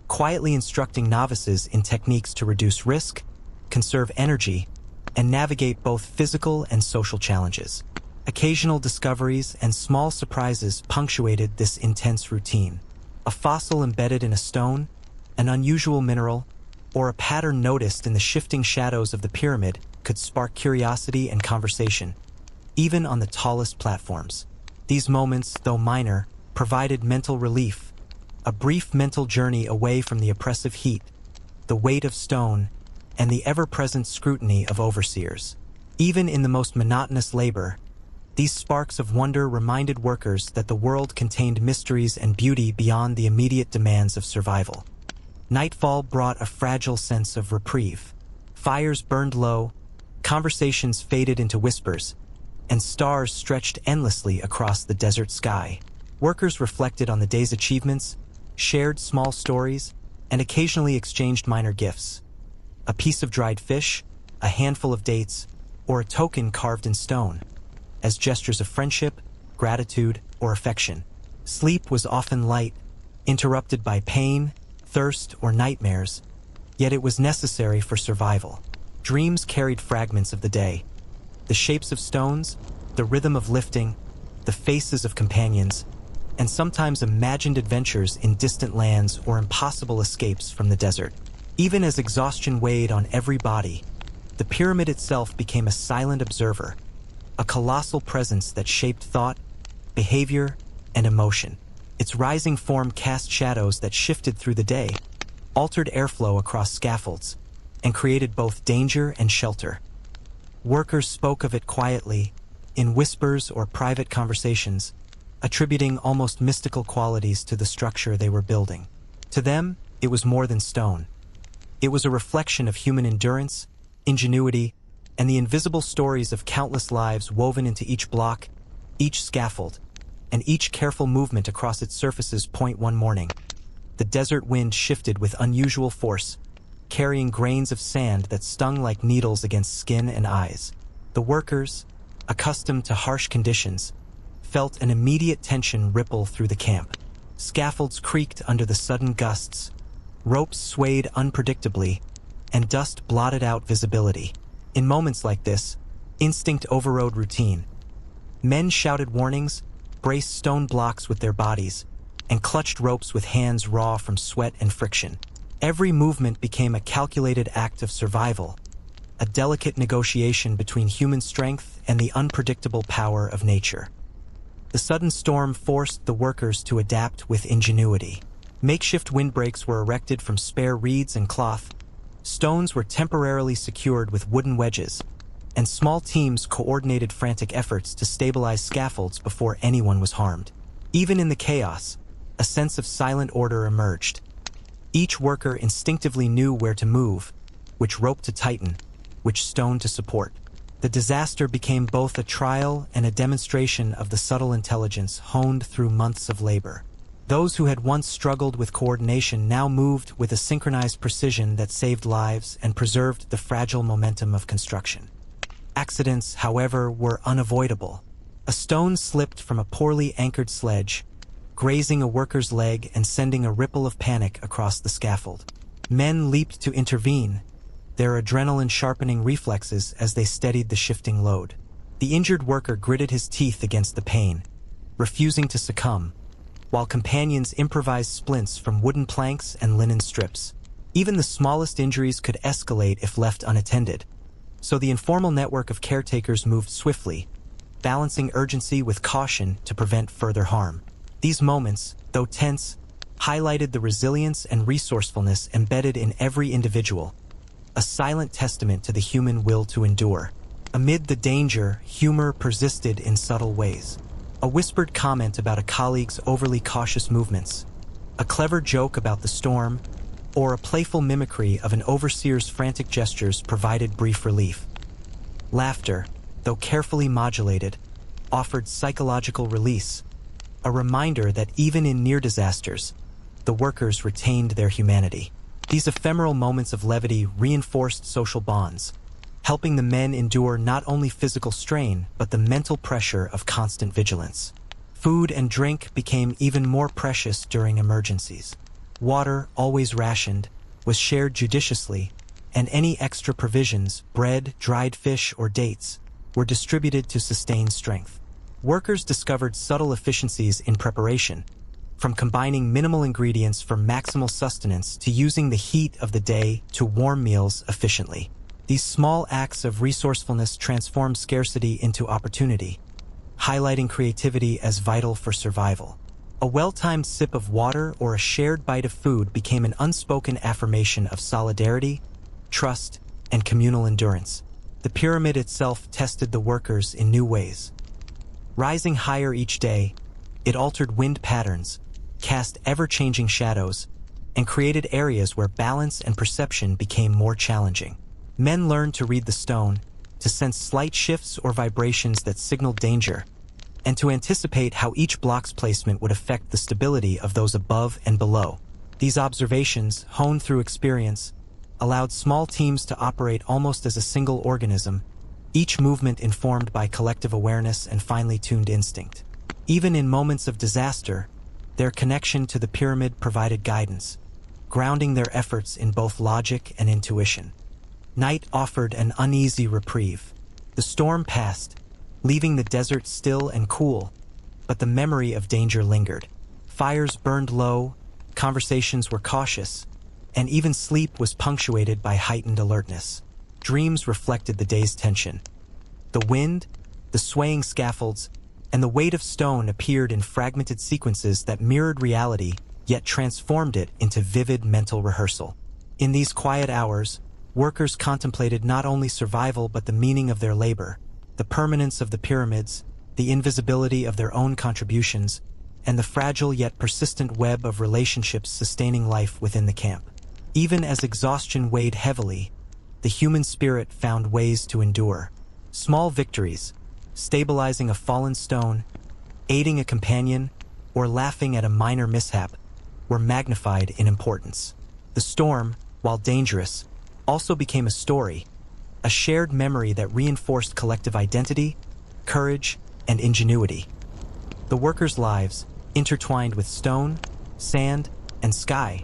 quietly instructing novices in techniques to reduce risk, conserve energy, and navigate both physical and social challenges. Occasional discoveries and small surprises punctuated this intense routine. A fossil embedded in a stone, an unusual mineral, or a pattern noticed in the shifting shadows of the pyramid could spark curiosity and conversation, even on the tallest platforms. These moments, though minor, provided mental relief, a brief mental journey away from the oppressive heat, the weight of stone, and the ever-present scrutiny of overseers. Even in the most monotonous labor, these sparks of wonder reminded workers that the world contained mysteries and beauty beyond the immediate demands of survival. Nightfall brought a fragile sense of reprieve. Fires burned low, conversations faded into whispers, and stars stretched endlessly across the desert sky. Workers reflected on the day's achievements, shared small stories, and occasionally exchanged minor gifts. A piece of dried fish, a handful of dates, or a token carved in stone, as gestures of friendship, gratitude, or affection. Sleep was often light, interrupted by pain, thirst, or nightmares, yet it was necessary for survival. Dreams carried fragments of the day, the shapes of stones, the rhythm of lifting, the faces of companions, and sometimes imagined adventures in distant lands or impossible escapes from the desert. Even as exhaustion weighed on every body, the pyramid itself became a silent observer, a colossal presence that shaped thought, behavior, and emotion. Its rising form cast shadows that shifted through the day, altered airflow across scaffolds, and created both danger and shelter. Workers spoke of it quietly, in whispers or private conversations, attributing almost mystical qualities to the structure they were building. To them, it was more than stone. It was a reflection of human endurance, ingenuity, and the invisible stories of countless lives woven into each block, each scaffold, and each careful movement across its surfaces. One morning, the desert wind shifted with unusual force, carrying grains of sand that stung like needles against skin and eyes. The workers, accustomed to harsh conditions, felt an immediate tension ripple through the camp. Scaffolds creaked under the sudden gusts, ropes swayed unpredictably, and dust blotted out visibility. In moments like this, instinct overrode routine. Men shouted warnings, braced stone blocks with their bodies, and clutched ropes with hands raw from sweat and friction. Every movement became a calculated act of survival, a delicate negotiation between human strength and the unpredictable power of nature. The sudden storm forced the workers to adapt with ingenuity. Makeshift windbreaks were erected from spare reeds and cloth, stones were temporarily secured with wooden wedges, and small teams coordinated frantic efforts to stabilize scaffolds before anyone was harmed. Even in the chaos, a sense of silent order emerged. Each worker instinctively knew where to move, which rope to tighten, which stone to support. The disaster became both a trial and a demonstration of the subtle intelligence honed through months of labor. Those who had once struggled with coordination now moved with a synchronized precision that saved lives and preserved the fragile momentum of construction. Accidents, however, were unavoidable. A stone slipped from a poorly anchored sledge, grazing a worker's leg and sending a ripple of panic across the scaffold. Men leaped to intervene, their adrenaline sharpening reflexes as they steadied the shifting load. The injured worker gritted his teeth against the pain, refusing to succumb, while companions improvised splints from wooden planks and linen strips. Even the smallest injuries could escalate if left unattended, so the informal network of caretakers moved swiftly, balancing urgency with caution to prevent further harm. These moments, though tense, highlighted the resilience and resourcefulness embedded in every individual, a silent testament to the human will to endure. Amid the danger, humor persisted in subtle ways. A whispered comment about a colleague's overly cautious movements, a clever joke about the storm, or a playful mimicry of an overseer's frantic gestures provided brief relief. Laughter, though carefully modulated, offered psychological release, a reminder that even in near disasters, the workers retained their humanity. These ephemeral moments of levity reinforced social bonds, helping the men endure not only physical strain, but the mental pressure of constant vigilance. Food and drink became even more precious during emergencies. Water, always rationed, was shared judiciously, and any extra provisions, bread, dried fish, or dates, were distributed to sustain strength. Workers discovered subtle efficiencies in preparation, from combining minimal ingredients for maximal sustenance to using the heat of the day to warm meals efficiently. These small acts of resourcefulness transformed scarcity into opportunity, highlighting creativity as vital for survival. A well-timed sip of water or a shared bite of food became an unspoken affirmation of solidarity, trust, and communal endurance. The pyramid itself tested the workers in new ways. Rising higher each day, it altered wind patterns, cast ever-changing shadows, and created areas where balance and perception became more challenging. Men learned to read the stone, to sense slight shifts or vibrations that signaled danger, and to anticipate how each block's placement would affect the stability of those above and below. These observations, honed through experience, allowed small teams to operate almost as a single organism, each movement informed by collective awareness and finely tuned instinct. Even in moments of disaster, their connection to the pyramid provided guidance, grounding their efforts in both logic and intuition. Night offered an uneasy reprieve. The storm passed, leaving the desert still and cool, but the memory of danger lingered. Fires burned low, conversations were cautious, and even sleep was punctuated by heightened alertness. Dreams reflected the day's tension. The wind, the swaying scaffolds, and the weight of stone appeared in fragmented sequences that mirrored reality, yet transformed it into vivid mental rehearsal. In these quiet hours, workers contemplated not only survival but the meaning of their labor, the permanence of the pyramids, the invisibility of their own contributions, and the fragile yet persistent web of relationships sustaining life within the camp. Even as exhaustion weighed heavily, the human spirit found ways to endure. Small victories, stabilizing a fallen stone, aiding a companion, or laughing at a minor mishap, were magnified in importance. The storm, while dangerous, also became a story, a shared memory that reinforced collective identity, courage, and ingenuity. The workers' lives, intertwined with stone, sand, and sky,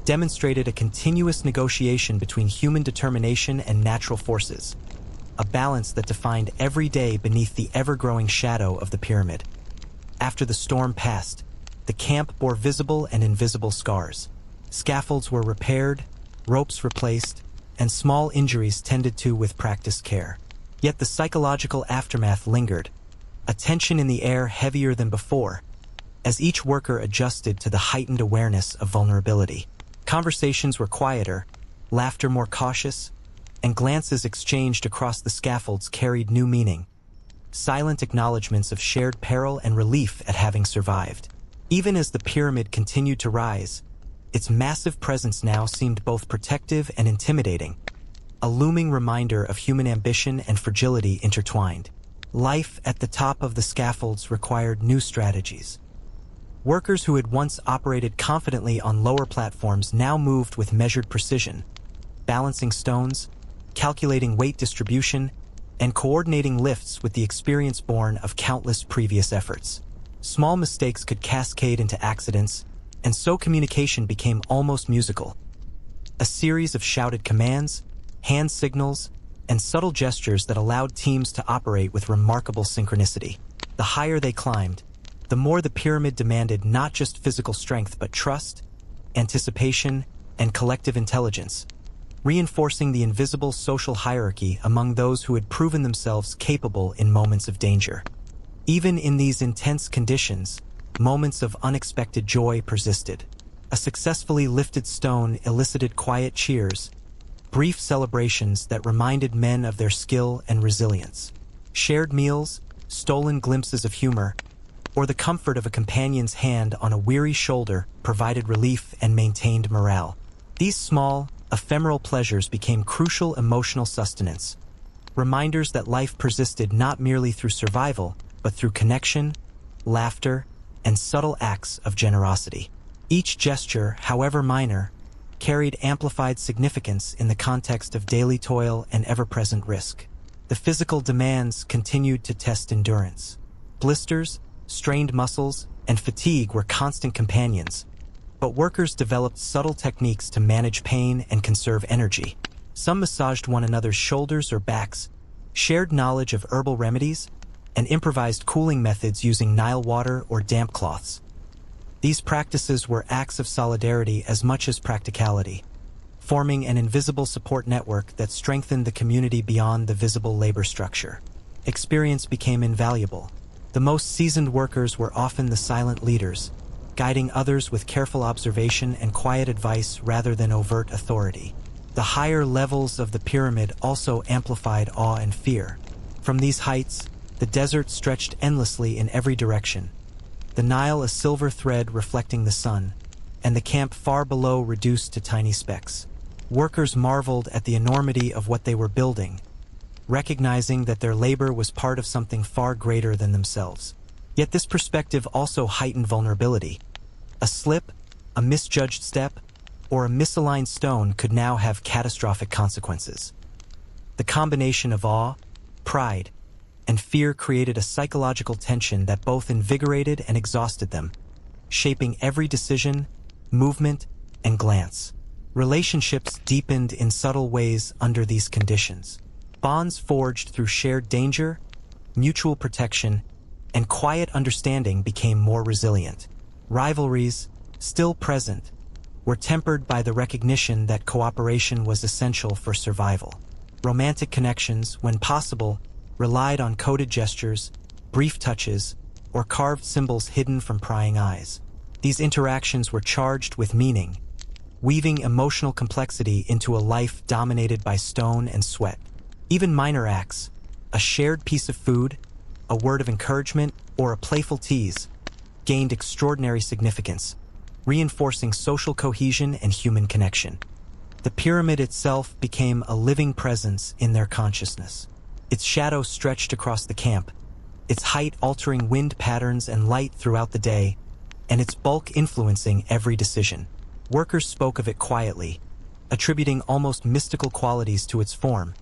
demonstrated a continuous negotiation between human determination and natural forces, a balance that defined every day beneath the ever-growing shadow of the pyramid. After the storm passed, the camp bore visible and invisible scars. Scaffolds were repaired, ropes replaced, and small injuries tended to with practiced care. Yet the psychological aftermath lingered, a tension in the air heavier than before, as each worker adjusted to the heightened awareness of vulnerability. Conversations were quieter, laughter more cautious, and glances exchanged across the scaffolds carried new meaning, silent acknowledgments of shared peril and relief at having survived. Even as the pyramid continued to rise, its massive presence now seemed both protective and intimidating, a looming reminder of human ambition and fragility intertwined. Life at the top of the scaffolds required new strategies. Workers who had once operated confidently on lower platforms now moved with measured precision, balancing stones, calculating weight distribution, and coordinating lifts with the experience born of countless previous efforts. Small mistakes could cascade into accidents, and so communication became almost musical. A series of shouted commands, hand signals, and subtle gestures that allowed teams to operate with remarkable synchronicity. The higher they climbed, the more the pyramid demanded not just physical strength but trust, anticipation, and collective intelligence, reinforcing the invisible social hierarchy among those who had proven themselves capable in moments of danger. Even in these intense conditions, moments of unexpected joy persisted. A successfully lifted stone elicited quiet cheers, brief celebrations that reminded men of their skill and resilience. Shared meals, stolen glimpses of humor, or the comfort of a companion's hand on a weary shoulder provided relief and maintained morale. These small, ephemeral pleasures became crucial emotional sustenance, reminders that life persisted not merely through survival, but through connection, laughter, and subtle acts of generosity. Each gesture, however minor, carried amplified significance in the context of daily toil and ever-present risk. The physical demands continued to test endurance. Blisters, strained muscles, and fatigue were constant companions, but workers developed subtle techniques to manage pain and conserve energy. Some massaged one another's shoulders or backs, shared knowledge of herbal remedies, and improvised cooling methods using Nile water or damp cloths. These practices were acts of solidarity as much as practicality, forming an invisible support network that strengthened the community beyond the visible labor structure. Experience became invaluable. The most seasoned workers were often the silent leaders, guiding others with careful observation and quiet advice rather than overt authority. The higher levels of the pyramid also amplified awe and fear. From these heights, the desert stretched endlessly in every direction, the Nile a silver thread reflecting the sun, and the camp far below reduced to tiny specks. Workers marveled at the enormity of what they were building, recognizing that their labor was part of something far greater than themselves. Yet this perspective also heightened vulnerability. A slip, a misjudged step, or a misaligned stone could now have catastrophic consequences. The combination of awe, pride, and fear created a psychological tension that both invigorated and exhausted them, shaping every decision, movement, and glance. Relationships deepened in subtle ways under these conditions. Bonds forged through shared danger, mutual protection, and quiet understanding became more resilient. Rivalries, still present, were tempered by the recognition that cooperation was essential for survival. Romantic connections, when possible, relied on coded gestures, brief touches, or carved symbols hidden from prying eyes. These interactions were charged with meaning, weaving emotional complexity into a life dominated by stone and sweat. Even minor acts, a shared piece of food, a word of encouragement, or a playful tease, gained extraordinary significance, reinforcing social cohesion and human connection. The pyramid itself became a living presence in their consciousness. Its shadow stretched across the camp, its height altering wind patterns and light throughout the day, and its bulk influencing every decision. Workers spoke of it quietly, attributing almost mystical qualities to its form,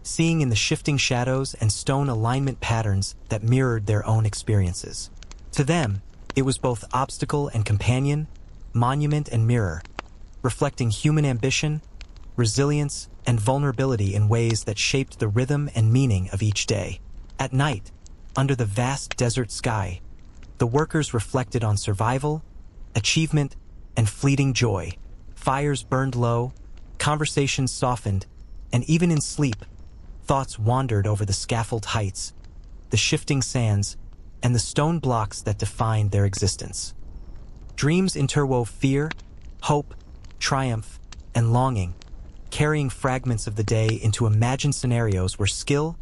seeing in the shifting shadows and stone alignment patterns that mirrored their own experiences. To them, it was both obstacle and companion, monument and mirror, reflecting human ambition, resilience, and vulnerability in ways that shaped the rhythm and meaning of each day. At night, under the vast desert sky, the workers reflected on survival, achievement, and fleeting joy. Fires burned low, conversations softened, and even in sleep, thoughts wandered over the scaffold heights, the shifting sands, and the stone blocks that defined their existence. Dreams interwove fear, hope, triumph, and longing, carrying fragments of the day into imagined scenarios where skill,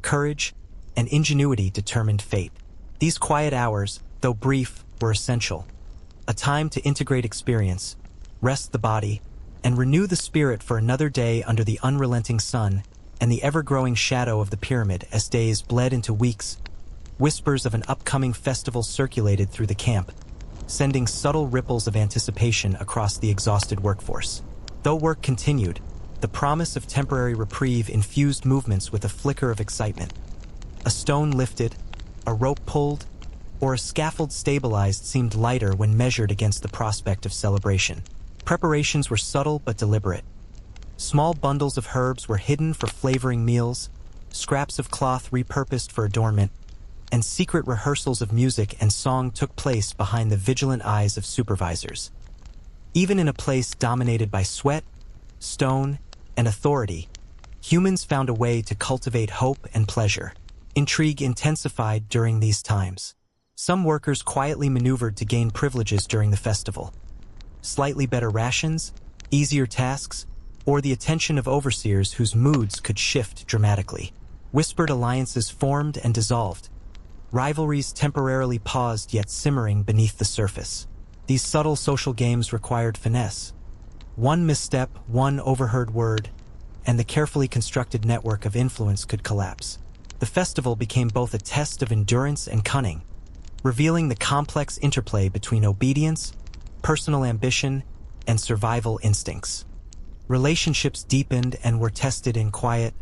courage, and ingenuity determined fate. These quiet hours, though brief, were essential. A time to integrate experience, rest the body, and renew the spirit for another day under the unrelenting sun and the ever-growing shadow of the pyramid. As days bled into weeks, whispers of an upcoming festival circulated through the camp, sending subtle ripples of anticipation across the exhausted workforce. Though work continued, the promise of temporary reprieve infused movements with a flicker of excitement. A stone lifted, a rope pulled, or a scaffold stabilized seemed lighter when measured against the prospect of celebration. Preparations were subtle but deliberate. Small bundles of herbs were hidden for flavoring meals, scraps of cloth repurposed for adornment, and secret rehearsals of music and song took place behind the vigilant eyes of supervisors. Even in a place dominated by sweat, stone, and authority, humans found a way to cultivate hope and pleasure. Intrigue intensified during these times. Some workers quietly maneuvered to gain privileges during the festival. Slightly better rations, easier tasks, or the attention of overseers whose moods could shift dramatically. Whispered alliances formed and dissolved. Rivalries temporarily paused yet simmering beneath the surface. These subtle social games required finesse. One misstep, one overheard word, and the carefully constructed network of influence could collapse. The festival became both a test of endurance and cunning, revealing the complex interplay between obedience, personal ambition, and survival instincts. Relationships deepened and were tested in quiet,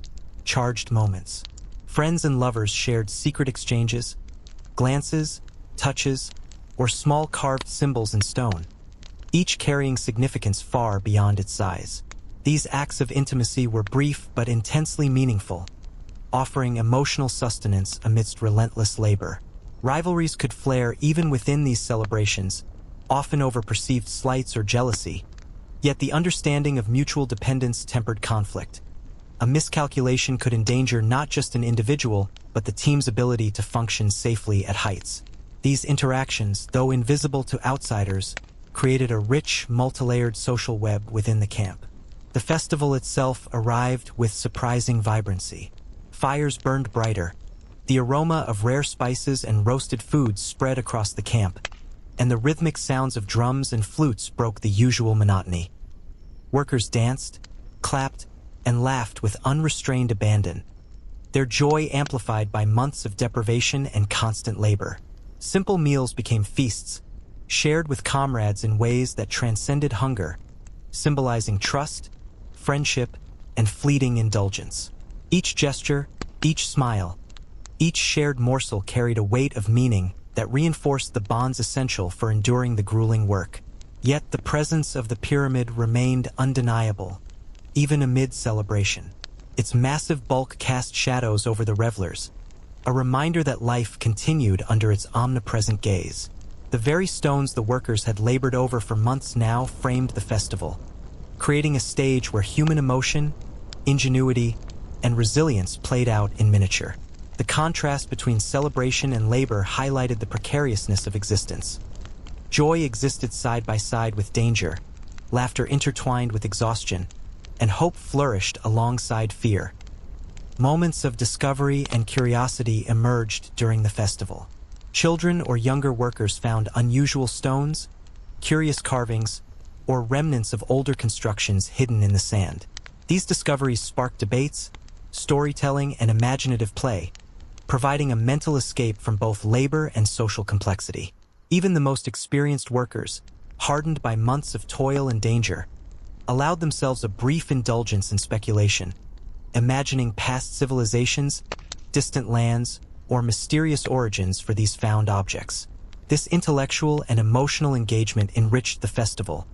charged moments. Friends and lovers shared secret exchanges, glances, touches, or small carved symbols in stone, each carrying significance far beyond its size. These acts of intimacy were brief but intensely meaningful, offering emotional sustenance amidst relentless labor. Rivalries could flare even within these celebrations, often over perceived slights or jealousy, yet the understanding of mutual dependence tempered conflict. A miscalculation could endanger not just an individual, but the team's ability to function safely at heights. These interactions, though invisible to outsiders, created a rich, multilayered social web within the camp. The festival itself arrived with surprising vibrancy. Fires burned brighter, the aroma of rare spices and roasted foods spread across the camp, and the rhythmic sounds of drums and flutes broke the usual monotony. Workers danced, clapped, and laughed with unrestrained abandon, their joy amplified by months of deprivation and constant labor. Simple meals became feasts, shared with comrades in ways that transcended hunger, symbolizing trust, friendship, and fleeting indulgence. Each gesture, each smile, each shared morsel carried a weight of meaning that reinforced the bonds essential for enduring the grueling work. Yet the presence of the pyramid remained undeniable, even amid celebration. Its massive bulk cast shadows over the revelers, a reminder that life continued under its omnipresent gaze. The very stones the workers had labored over for months now framed the festival, creating a stage where human emotion, ingenuity, and resilience played out in miniature. The contrast between celebration and labor highlighted the precariousness of existence. Joy existed side by side with danger, laughter intertwined with exhaustion, and hope flourished alongside fear. Moments of discovery and curiosity emerged during the festival. Children or younger workers found unusual stones, curious carvings, or remnants of older constructions hidden in the sand. These discoveries sparked debates, storytelling, and imaginative play, providing a mental escape from both labor and social complexity. Even the most experienced workers, hardened by months of toil and danger, allowed themselves a brief indulgence in speculation, imagining past civilizations, distant lands, or mysterious origins for these found objects. This intellectual and emotional engagement enriched the festival,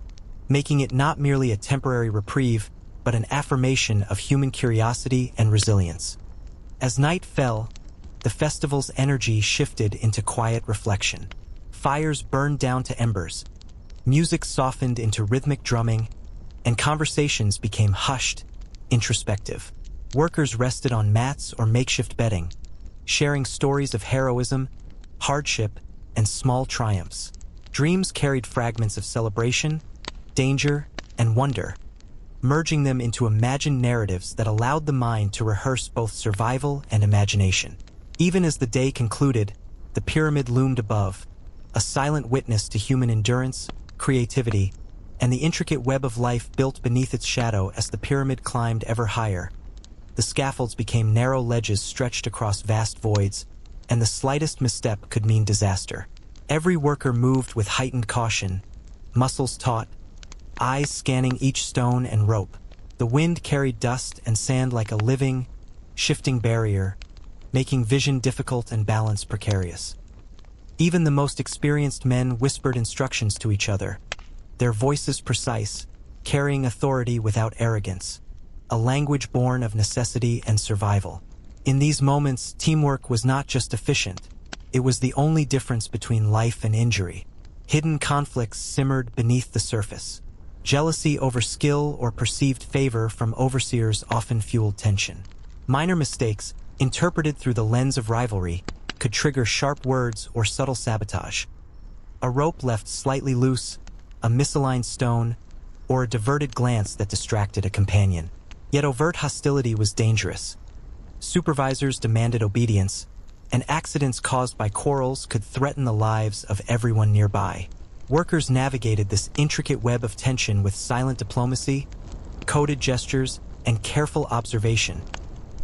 making it not merely a temporary reprieve, but an affirmation of human curiosity and resilience. As night fell, the festival's energy shifted into quiet reflection. Fires burned down to embers, music softened into rhythmic drumming, and conversations became hushed, introspective. Workers rested on mats or makeshift bedding, sharing stories of heroism, hardship, and small triumphs. Dreams carried fragments of celebration, danger, and wonder, merging them into imagined narratives that allowed the mind to rehearse both survival and imagination. Even as the day concluded, the pyramid loomed above, a silent witness to human endurance, creativity, and the intricate web of life built beneath its shadow. As the pyramid climbed ever higher, the scaffolds became narrow ledges stretched across vast voids, and the slightest misstep could mean disaster. Every worker moved with heightened caution, muscles taut, eyes scanning each stone and rope. The wind carried dust and sand like a living, shifting barrier, making vision difficult and balance precarious. Even the most experienced men whispered instructions to each other, their voices precise, carrying authority without arrogance, a language born of necessity and survival. In these moments, teamwork was not just efficient, it was the only difference between life and injury. Hidden conflicts simmered beneath the surface. Jealousy over skill or perceived favor from overseers often fueled tension. Minor mistakes, interpreted through the lens of rivalry, could trigger sharp words or subtle sabotage. A rope left slightly loose, a misaligned stone, or a diverted glance that distracted a companion. Yet overt hostility was dangerous. Supervisors demanded obedience, and accidents caused by quarrels could threaten the lives of everyone nearby. Workers navigated this intricate web of tension with silent diplomacy, coded gestures, and careful observation,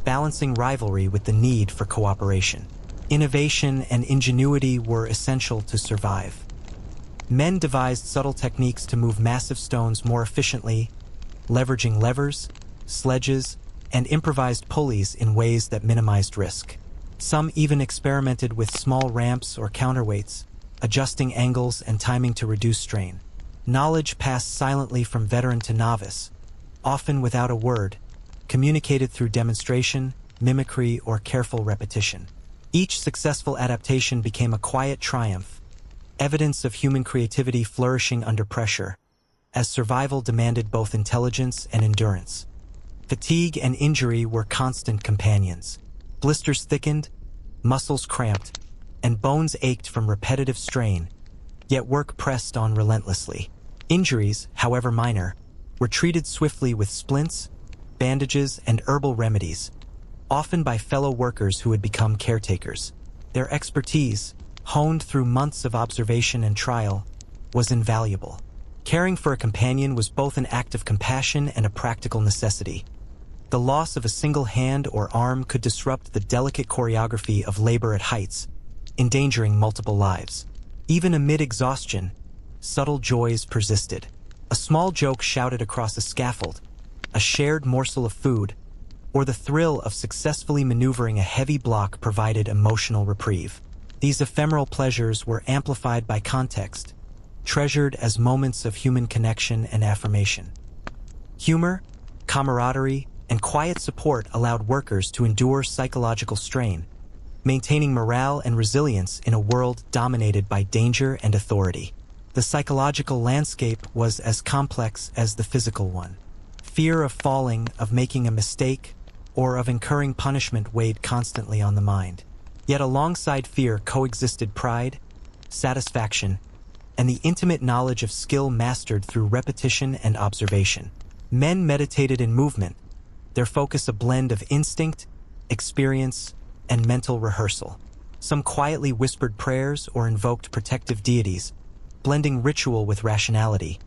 balancing rivalry with the need for cooperation. Innovation and ingenuity were essential to survive. Men devised subtle techniques to move massive stones more efficiently, leveraging levers, sledges, and improvised pulleys in ways that minimized risk. Some even experimented with small ramps or counterweights, adjusting angles and timing to reduce strain. Knowledge passed silently from veteran to novice, often without a word, communicated through demonstration, mimicry, or careful repetition. Each successful adaptation became a quiet triumph, evidence of human creativity flourishing under pressure, as survival demanded both intelligence and endurance. Fatigue and injury were constant companions. Blisters thickened, muscles cramped, and bones ached from repetitive strain, yet work pressed on relentlessly. Injuries, however minor, were treated swiftly with splints, bandages, and herbal remedies, often by fellow workers who had become caretakers. Their expertise, honed through months of observation and trial, was invaluable. Caring for a companion was both an act of compassion and a practical necessity. The loss of a single hand or arm could disrupt the delicate choreography of labor at heights, endangering multiple lives. Even amid exhaustion, subtle joys persisted. A small joke shouted across a scaffold, a shared morsel of food, or the thrill of successfully maneuvering a heavy block provided emotional reprieve. These ephemeral pleasures were amplified by context, treasured as moments of human connection and affirmation. Humor, camaraderie, and quiet support allowed workers to endure psychological strain, maintaining morale and resilience in a world dominated by danger and authority. The psychological landscape was as complex as the physical one. Fear of falling, of making a mistake, or of incurring punishment weighed constantly on the mind. Yet alongside fear coexisted pride, satisfaction, and the intimate knowledge of skill mastered through repetition and observation. Men meditated in movement, their focus a blend of instinct, experience, and mental rehearsal. Some quietly whispered prayers or invoked protective deities, blending ritual with rationality,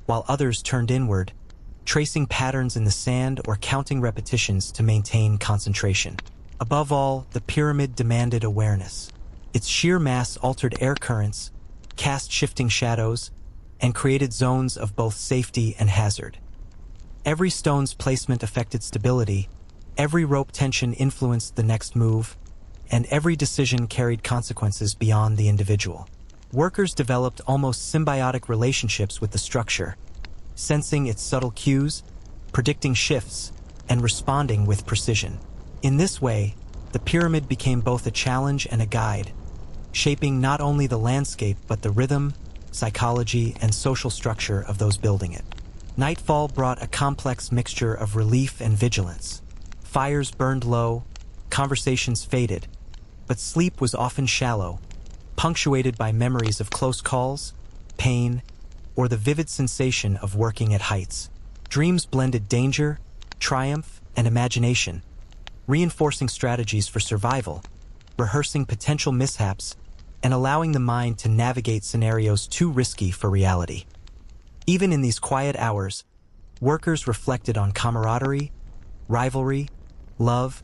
while others turned inward, tracing patterns in the sand or counting repetitions to maintain concentration. Above all, the pyramid demanded awareness. Its sheer mass altered air currents, cast shifting shadows, and created zones of both safety and hazard. Every stone's placement affected stability, every rope tension influenced the next move, and every decision carried consequences beyond the individual. Workers developed almost symbiotic relationships with the structure, sensing its subtle cues, predicting shifts, and responding with precision. In this way, the pyramid became both a challenge and a guide, shaping not only the landscape but the rhythm, psychology, and social structure of those building it. Nightfall brought a complex mixture of relief and vigilance. Fires burned low, conversations faded, but sleep was often shallow, punctuated by memories of close calls, pain, or the vivid sensation of working at heights. Dreams blended danger, triumph, and imagination, reinforcing strategies for survival, rehearsing potential mishaps, and allowing the mind to navigate scenarios too risky for reality. Even in these quiet hours, workers reflected on camaraderie, rivalry, love,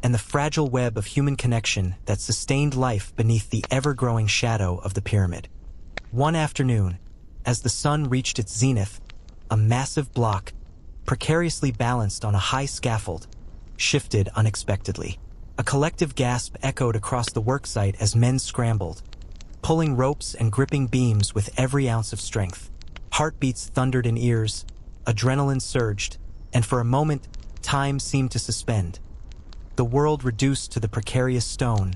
and the fragile web of human connection that sustained life beneath the ever-growing shadow of the pyramid. One afternoon, as the sun reached its zenith, a massive block, precariously balanced on a high scaffold, shifted unexpectedly. A collective gasp echoed across the worksite as men scrambled, pulling ropes and gripping beams with every ounce of strength. Heartbeats thundered in ears, adrenaline surged, and for a moment, time seemed to suspend. The world reduced to the precarious stone,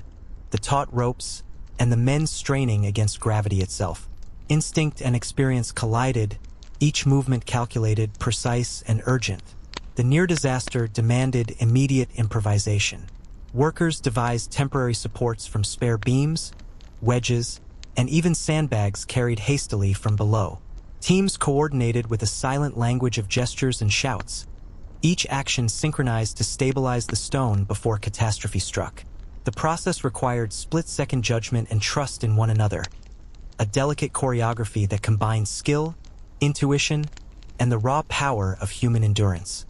the taut ropes, and the men straining against gravity itself. Instinct and experience collided, each movement calculated, precise, and urgent. The near disaster demanded immediate improvisation. Workers devised temporary supports from spare beams, wedges, and even sandbags carried hastily from below. Teams coordinated with a silent language of gestures and shouts, each action synchronized to stabilize the stone before catastrophe struck. The process required split-second judgment and trust in one another, a delicate choreography that combined skill, intuition, and the raw power of human endurance.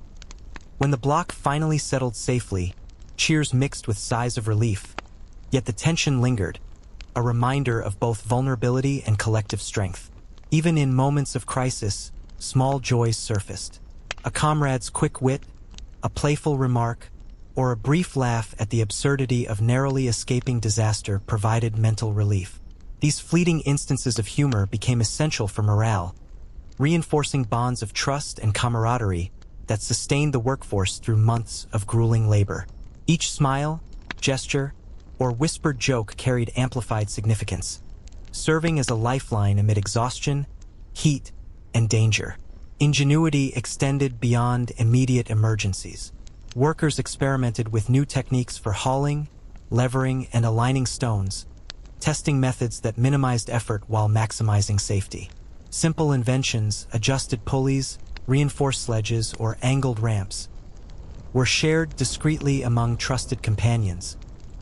When the block finally settled safely, cheers mixed with sighs of relief, yet the tension lingered, a reminder of both vulnerability and collective strength. Even in moments of crisis, small joys surfaced. A comrade's quick wit, a playful remark, or a brief laugh at the absurdity of narrowly escaping disaster provided mental relief. These fleeting instances of humor became essential for morale, reinforcing bonds of trust and camaraderie that sustained the workforce through months of grueling labor. Each smile, gesture, or whispered joke carried amplified significance, serving as a lifeline amid exhaustion, heat, and danger. Ingenuity extended beyond immediate emergencies. Workers experimented with new techniques for hauling, levering, and aligning stones, testing methods that minimized effort while maximizing safety. Simple inventions, adjusted pulleys, reinforced sledges, or angled ramps, were shared discreetly among trusted companions,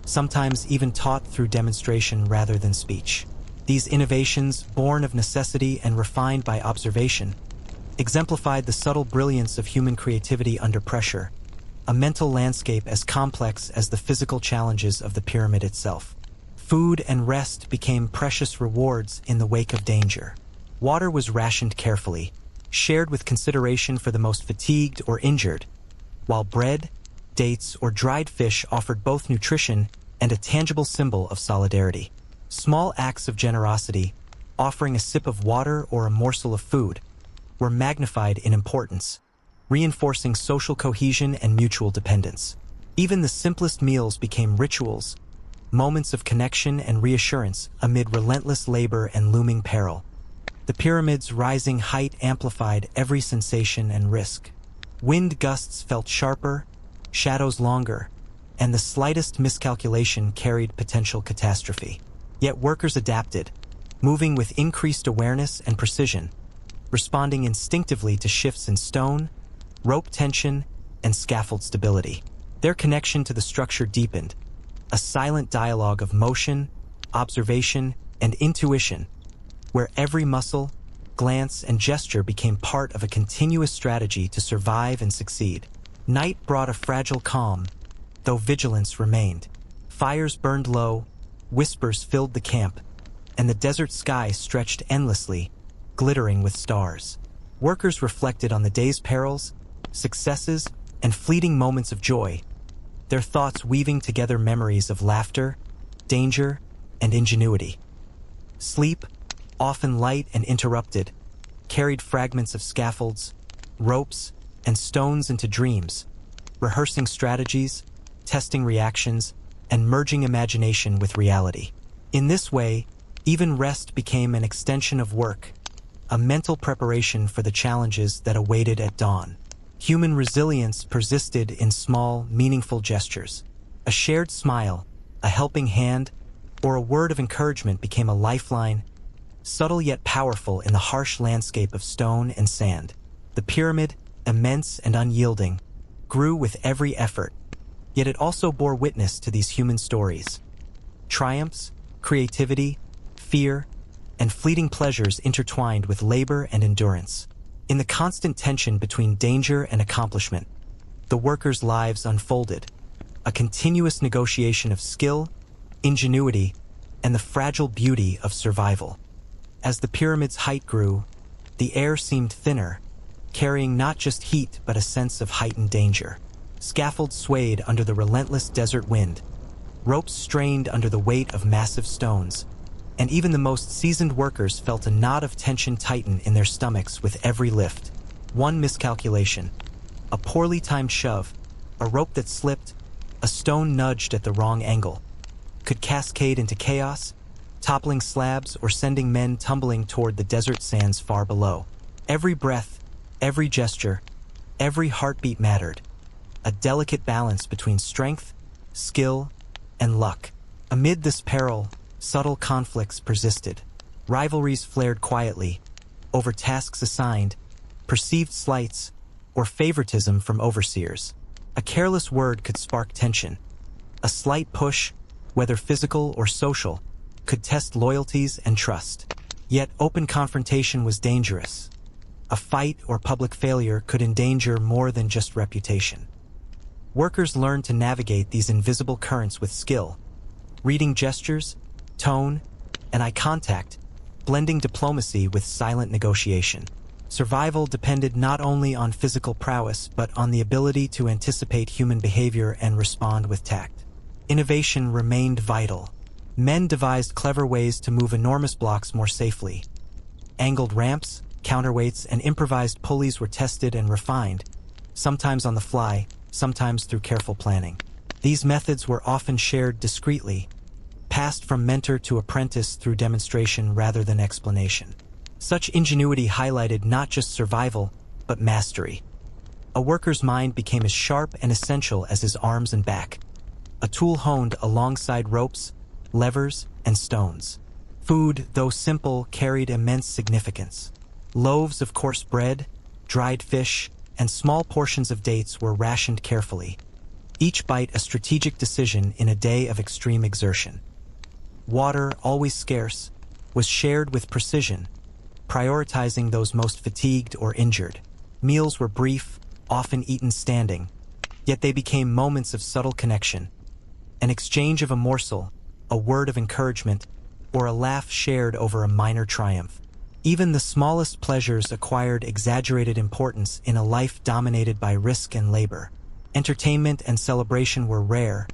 sometimes even taught through demonstration rather than speech. These innovations, born of necessity and refined by observation, exemplified the subtle brilliance of human creativity under pressure, a mental landscape as complex as the physical challenges of the pyramid itself. Food and rest became precious rewards in the wake of danger. Water was rationed carefully, shared with consideration for the most fatigued or injured, while bread, dates, or dried fish offered both nutrition and a tangible symbol of solidarity. Small acts of generosity, offering a sip of water or a morsel of food, were magnified in importance, reinforcing social cohesion and mutual dependence. Even the simplest meals became rituals, moments of connection and reassurance amid relentless labor and looming peril. The pyramid's rising height amplified every sensation and risk. Wind gusts felt sharper, shadows longer, and the slightest miscalculation carried potential catastrophe. Yet workers adapted, moving with increased awareness and precision, responding instinctively to shifts in stone, rope tension, and scaffold stability. Their connection to the structure deepened, a silent dialogue of motion, observation, and intuition, where every muscle, glance, and gesture became part of a continuous strategy to survive and succeed. Night brought a fragile calm, though vigilance remained. Fires burned low, whispers filled the camp, and the desert sky stretched endlessly, glittering with stars. Workers reflected on the day's perils, successes, and fleeting moments of joy, their thoughts weaving together memories of laughter, danger, and ingenuity. Sleep, often light and interrupted, carried fragments of scaffolds, ropes, and stones into dreams, rehearsing strategies, testing reactions, and merging imagination with reality. In this way, even rest became an extension of work, a mental preparation for the challenges that awaited at dawn. Human resilience persisted in small, meaningful gestures. A shared smile, a helping hand, or a word of encouragement became a lifeline, subtle yet powerful in the harsh landscape of stone and sand. The pyramid, immense and unyielding, grew with every effort, yet it also bore witness to these human stories. Triumphs, creativity, fear, and fleeting pleasures intertwined with labor and endurance. In the constant tension between danger and accomplishment, the workers' lives unfolded, a continuous negotiation of skill, ingenuity, and the fragile beauty of survival. As the pyramid's height grew, the air seemed thinner, carrying not just heat but a sense of heightened danger. Scaffolds swayed under the relentless desert wind, ropes strained under the weight of massive stones, and even the most seasoned workers felt a knot of tension tighten in their stomachs with every lift. One miscalculation, a poorly timed shove, a rope that slipped, a stone nudged at the wrong angle, could cascade into chaos, toppling slabs or sending men tumbling toward the desert sands far below. Every breath, every gesture, every heartbeat mattered, a delicate balance between strength, skill, and luck. Amid this peril, subtle conflicts persisted. Rivalries flared quietly, over tasks assigned, perceived slights, or favoritism from overseers. A careless word could spark tension. A slight push, whether physical or social, could test loyalties and trust. Yet open confrontation was dangerous. A fight or public failure could endanger more than just reputation. Workers learned to navigate these invisible currents with skill, reading gestures, tone, and eye contact, blending diplomacy with silent negotiation. Survival depended not only on physical prowess but on the ability to anticipate human behavior and respond with tact. Innovation remained vital. Men devised clever ways to move enormous blocks more safely. Angled ramps, counterweights, and improvised pulleys were tested and refined, sometimes on the fly, sometimes through careful planning. These methods were often shared discreetly, passed from mentor to apprentice through demonstration rather than explanation. Such ingenuity highlighted not just survival, but mastery. A worker's mind became as sharp and essential as his arms and back, a tool honed alongside ropes, levers, and stones. Food, though simple, carried immense significance. Loaves of coarse bread, dried fish, and small portions of dates were rationed carefully, each bite a strategic decision in a day of extreme exertion. Water, always scarce, was shared with precision, prioritizing those most fatigued or injured. Meals were brief, often eaten standing, yet they became moments of subtle connection. An exchange of a morsel, a word of encouragement, or a laugh shared over a minor triumph. Even the smallest pleasures acquired exaggerated importance in a life dominated by risk and labor. Entertainment and celebration were rare,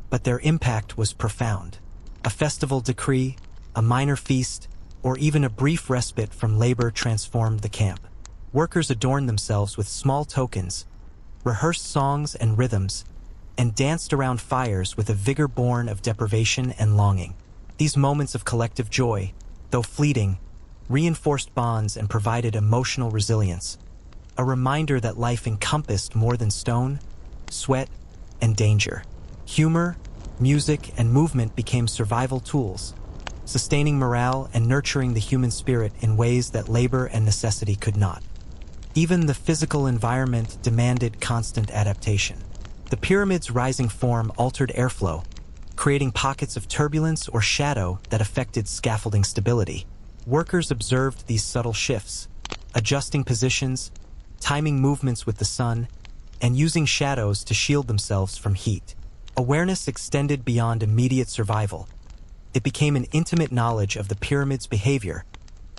but their impact was profound. A festival decree, a minor feast, or even a brief respite from labor transformed the camp. Workers adorned themselves with small tokens, rehearsed songs and rhythms, and danced around fires with a vigor born of deprivation and longing. These moments of collective joy, though fleeting, reinforced bonds and provided emotional resilience, a reminder that life encompassed more than stone, sweat, and danger. Humor, music, and movement became survival tools, sustaining morale and nurturing the human spirit in ways that labor and necessity could not. Even the physical environment demanded constant adaptation. The pyramid's rising form altered airflow, creating pockets of turbulence or shadow that affected scaffolding stability. Workers observed these subtle shifts, adjusting positions, timing movements with the sun, and using shadows to shield themselves from heat. Awareness extended beyond immediate survival. It became an intimate knowledge of the pyramid's behavior,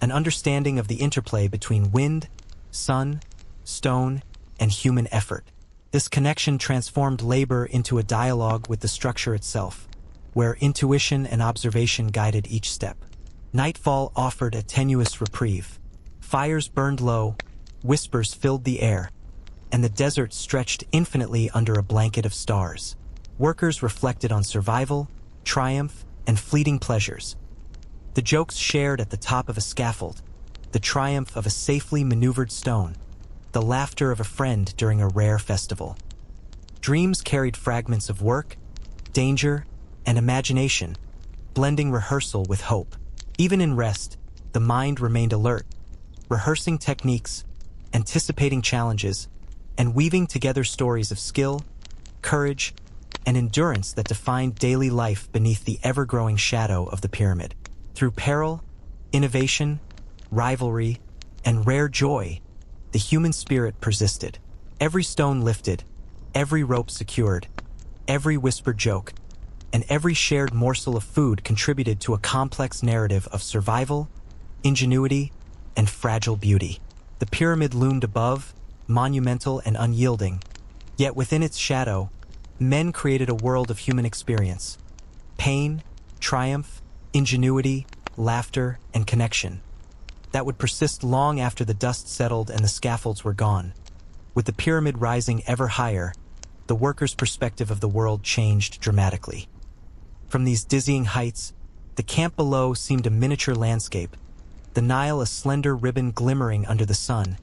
an understanding of the interplay between wind, sun, stone, and human effort. This connection transformed labor into a dialogue with the structure itself, where intuition and observation guided each step. Nightfall offered a tenuous reprieve. Fires burned low, whispers filled the air, and the desert stretched infinitely under a blanket of stars. Workers reflected on survival, triumph, and fleeting pleasures. The jokes shared at the top of a scaffold, the triumph of a safely maneuvered stone, the laughter of a friend during a rare festival. Dreams carried fragments of work, danger, and imagination, blending rehearsal with hope. Even in rest, the mind remained alert, rehearsing techniques, anticipating challenges, and weaving together stories of skill, courage, and endurance that defined daily life beneath the ever-growing shadow of the pyramid. Through peril, innovation, rivalry, and rare joy, the human spirit persisted. Every stone lifted, every rope secured, every whispered joke, and every shared morsel of food contributed to a complex narrative of survival, ingenuity, and fragile beauty. The pyramid loomed above, monumental and unyielding, yet within its shadow, men created a world of human experience. Pain, triumph, ingenuity, laughter, and connection that would persist long after the dust settled and the scaffolds were gone. With the pyramid rising ever higher, the workers' perspective of the world changed dramatically. From these dizzying heights, the camp below seemed a miniature landscape, the Nile a slender ribbon glimmering under the sun,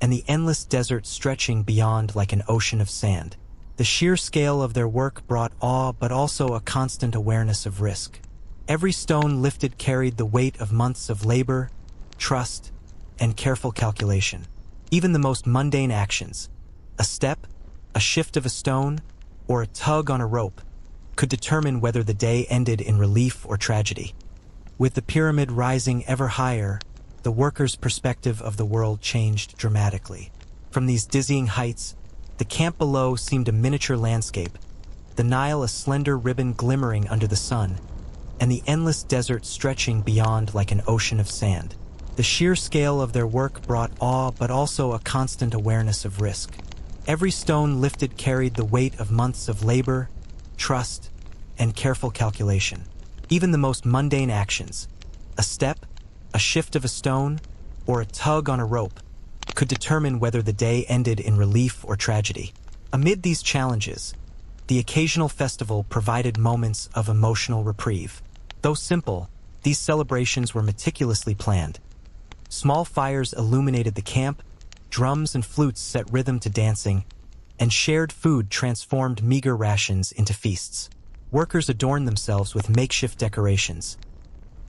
and the endless desert stretching beyond like an ocean of sand. The sheer scale of their work brought awe but also a constant awareness of risk. Every stone lifted carried the weight of months of labor, trust, and careful calculation. Even the most mundane actions, a step, a shift of a stone, or a tug on a rope, could determine whether the day ended in relief or tragedy. With the pyramid rising ever higher, the workers' perspective of the world changed dramatically. From these dizzying heights, the camp below seemed a miniature landscape, the Nile a slender ribbon glimmering under the sun, and the endless desert stretching beyond like an ocean of sand. The sheer scale of their work brought awe but also a constant awareness of risk. Every stone lifted carried the weight of months of labor, trust, and careful calculation. Even the most mundane actions, a step, a shift of a stone, or a tug on a rope, could determine whether the day ended in relief or tragedy. Amid these challenges, the occasional festival provided moments of emotional reprieve. Though simple, these celebrations were meticulously planned. Small fires illuminated the camp, drums and flutes set rhythm to dancing, and shared food transformed meager rations into feasts. Workers adorned themselves with makeshift decorations,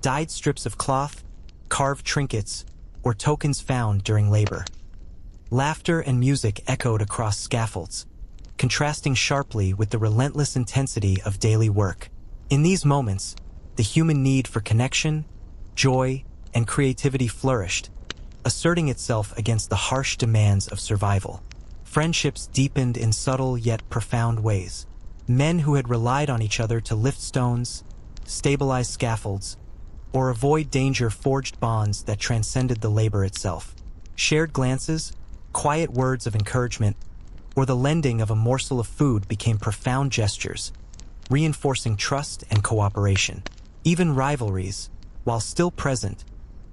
dyed strips of cloth, carved trinkets, or tokens found during labor. Laughter and music echoed across scaffolds, contrasting sharply with the relentless intensity of daily work. In these moments, the human need for connection, joy, and creativity flourished, asserting itself against the harsh demands of survival. Friendships deepened in subtle yet profound ways. Men who had relied on each other to lift stones, stabilize scaffolds, or avoid danger forged bonds that transcended the labor itself. Shared glances, quiet words of encouragement, or the lending of a morsel of food became profound gestures, reinforcing trust and cooperation. Even rivalries, while still present,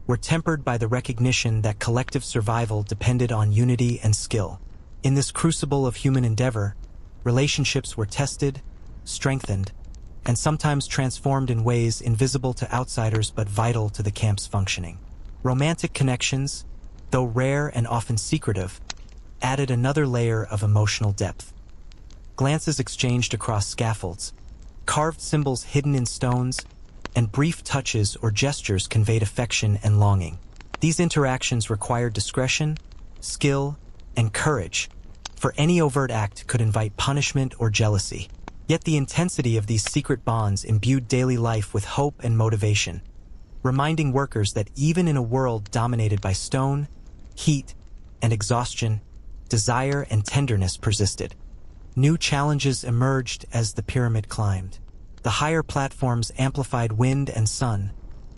were tempered by the recognition that collective survival depended on unity and skill. In this crucible of human endeavor, relationships were tested, strengthened, and sometimes transformed in ways invisible to outsiders but vital to the camp's functioning. Romantic connections, though rare and often secretive, added another layer of emotional depth. glances exchanged across scaffolds, carved symbols hidden in stones, and brief touches or gestures conveyed affection and longing. These interactions required discretion, skill, and courage, for any overt act could invite punishment or jealousy. Yet the intensity of these secret bonds imbued daily life with hope and motivation, reminding workers that even in a world dominated by stone, heat, and exhaustion, desire and tenderness persisted. New challenges emerged as the pyramid climbed. The higher platforms amplified wind and sun,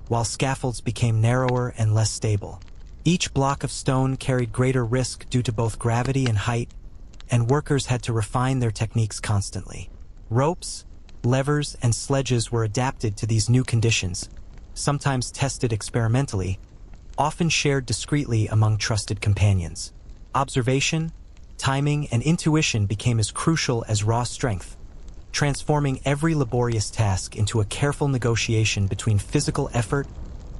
while scaffolds became narrower and less stable. Each block of stone carried greater risk due to both gravity and height, and workers had to refine their techniques constantly. Ropes, levers, and sledges were adapted to these new conditions, sometimes tested experimentally, often shared discreetly among trusted companions. Observation, timing, and intuition became as crucial as raw strength, transforming every laborious task into a careful negotiation between physical effort,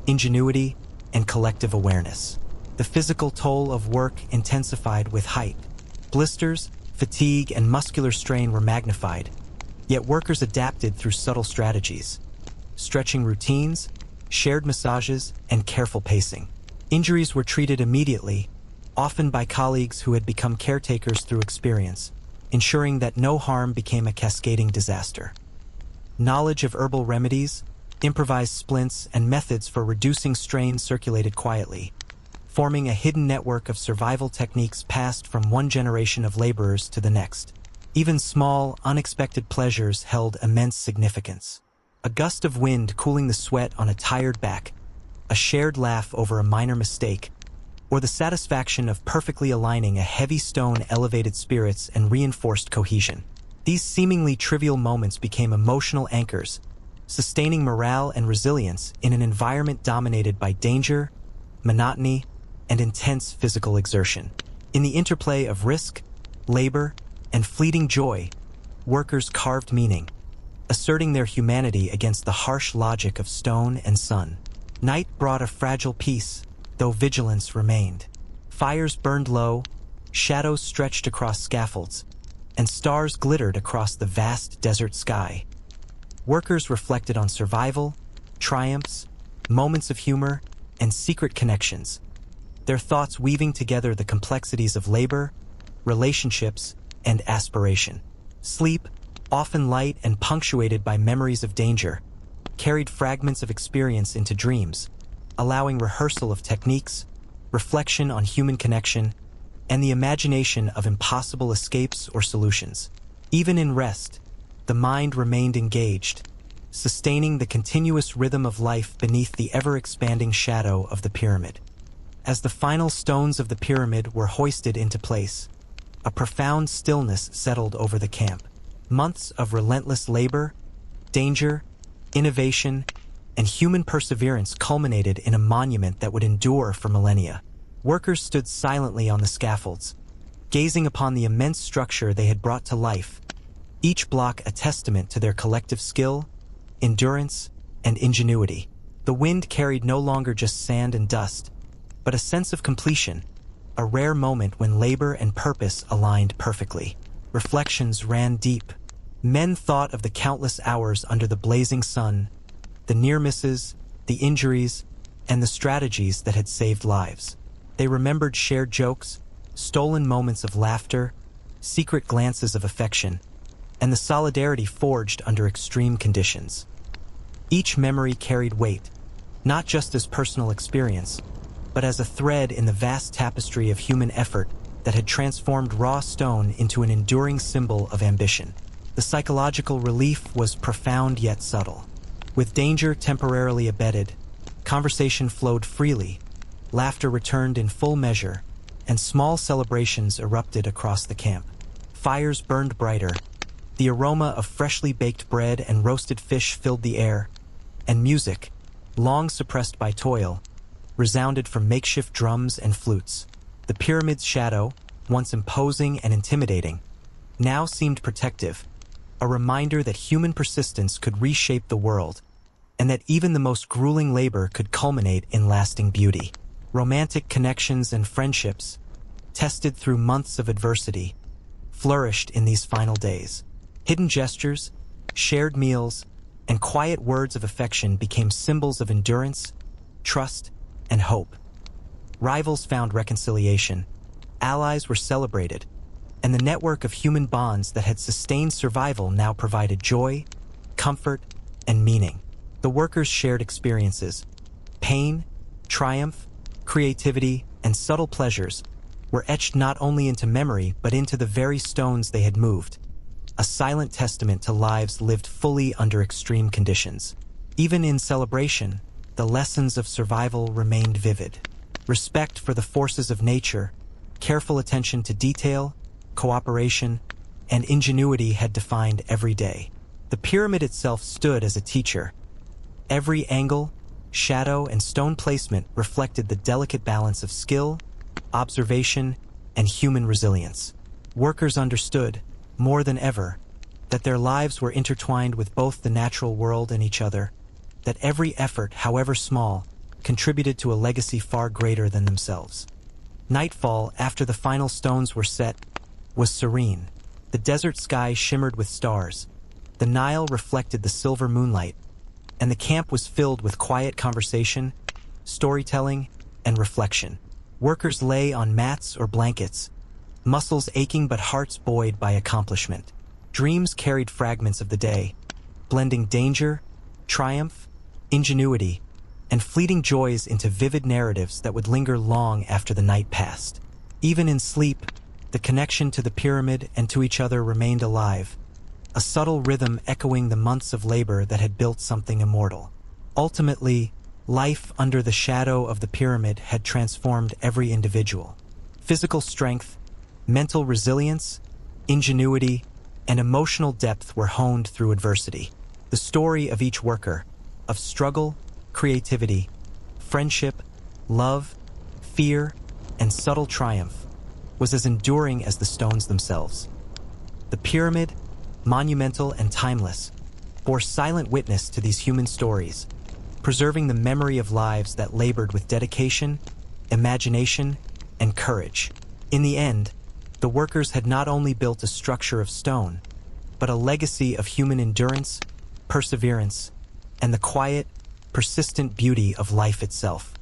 ingenuity, and collective awareness. The physical toll of work intensified with height. Blisters, fatigue, and muscular strain were magnified, yet workers adapted through subtle strategies, stretching routines, shared massages, and careful pacing. Injuries were treated immediately, often by colleagues who had become caretakers through experience, ensuring that no harm became a cascading disaster. Knowledge of herbal remedies, improvised splints, and methods for reducing strain circulated quietly, forming a hidden network of survival techniques passed from one generation of laborers to the next. Even small, unexpected pleasures held immense significance. A gust of wind cooling the sweat on a tired back, a shared laugh over a minor mistake, or the satisfaction of perfectly aligning a heavy stone elevated spirits and reinforced cohesion. These seemingly trivial moments became emotional anchors, sustaining morale and resilience in an environment dominated by danger, monotony, and intense physical exertion. In the interplay of risk, labor, and fleeting joy, workers carved meaning, asserting their humanity against the harsh logic of stone and sun. Night brought a fragile peace, though vigilance remained. Fires burned low, shadows stretched across scaffolds, and stars glittered across the vast desert sky. Workers reflected on survival, triumphs, moments of humor, and secret connections, their thoughts weaving together the complexities of labor, relationships, and aspiration. Sleep, often light and punctuated by memories of danger, carried fragments of experience into dreams, allowing rehearsal of techniques, reflection on human connection, and the imagination of impossible escapes or solutions. Even in rest, the mind remained engaged, sustaining the continuous rhythm of life beneath the ever-expanding shadow of the pyramid. As the final stones of the pyramid were hoisted into place, a profound stillness settled over the camp. Months of relentless labor, danger, innovation, and human perseverance culminated in a monument that would endure for millennia. Workers stood silently on the scaffolds, gazing upon the immense structure they had brought to life, each block a testament to their collective skill, endurance, and ingenuity. The wind carried no longer just sand and dust, but a sense of completion, a rare moment when labor and purpose aligned perfectly. Reflections ran deep. Men thought of the countless hours under the blazing sun, the near misses, the injuries, and the strategies that had saved lives. They remembered shared jokes, stolen moments of laughter, secret glances of affection, and the solidarity forged under extreme conditions. Each memory carried weight, not just as personal experience, but as a thread in the vast tapestry of human effort that had transformed raw stone into an enduring symbol of ambition. The psychological relief was profound yet subtle. With danger temporarily abated, conversation flowed freely, laughter returned in full measure, and small celebrations erupted across the camp. Fires burned brighter, the aroma of freshly baked bread and roasted fish filled the air, and music, long suppressed by toil, resounded from makeshift drums and flutes. The pyramid's shadow, once imposing and intimidating, now seemed protective, a reminder that human persistence could reshape the world, and that even the most grueling labor could culminate in lasting beauty. Romantic connections and friendships, tested through months of adversity, flourished in these final days. Hidden gestures, shared meals, and quiet words of affection became symbols of endurance, trust, and hope. Rivals found reconciliation, allies were celebrated, and the network of human bonds that had sustained survival now provided joy, comfort, and meaning. The workers shared experiences. Pain, triumph, creativity, and subtle pleasures were etched not only into memory but into the very stones they had moved, a silent testament to lives lived fully under extreme conditions. Even in celebration, the lessons of survival remained vivid. Respect for the forces of nature, careful attention to detail, cooperation, and ingenuity had defined every day. The pyramid itself stood as a teacher. Every angle, shadow, and stone placement reflected the delicate balance of skill, observation, and human resilience. Workers understood, more than ever, that their lives were intertwined with both the natural world and each other, that every effort, however small, contributed to a legacy far greater than themselves. Nightfall, after the final stones were set, was serene. The desert sky shimmered with stars, the Nile reflected the silver moonlight, and the camp was filled with quiet conversation, storytelling, and reflection. Workers lay on mats or blankets, muscles aching but hearts buoyed by accomplishment. Dreams carried fragments of the day, blending danger, triumph, ingenuity, and fleeting joys into vivid narratives that would linger long after the night passed. Even in sleep, the connection to the pyramid and to each other remained alive, a subtle rhythm echoing the months of labor that had built something immortal. Ultimately, life under the shadow of the pyramid had transformed every individual. Physical strength, mental resilience, ingenuity, and emotional depth were honed through adversity. The story of each worker, of struggle, creativity, friendship, love, fear, and subtle triumph, was as enduring as the stones themselves. The pyramid, monumental and timeless, bore silent witness to these human stories, preserving the memory of lives that labored with dedication, imagination, and courage. In the end, the workers had not only built a structure of stone, but a legacy of human endurance, perseverance, and the quiet, persistent beauty of life itself.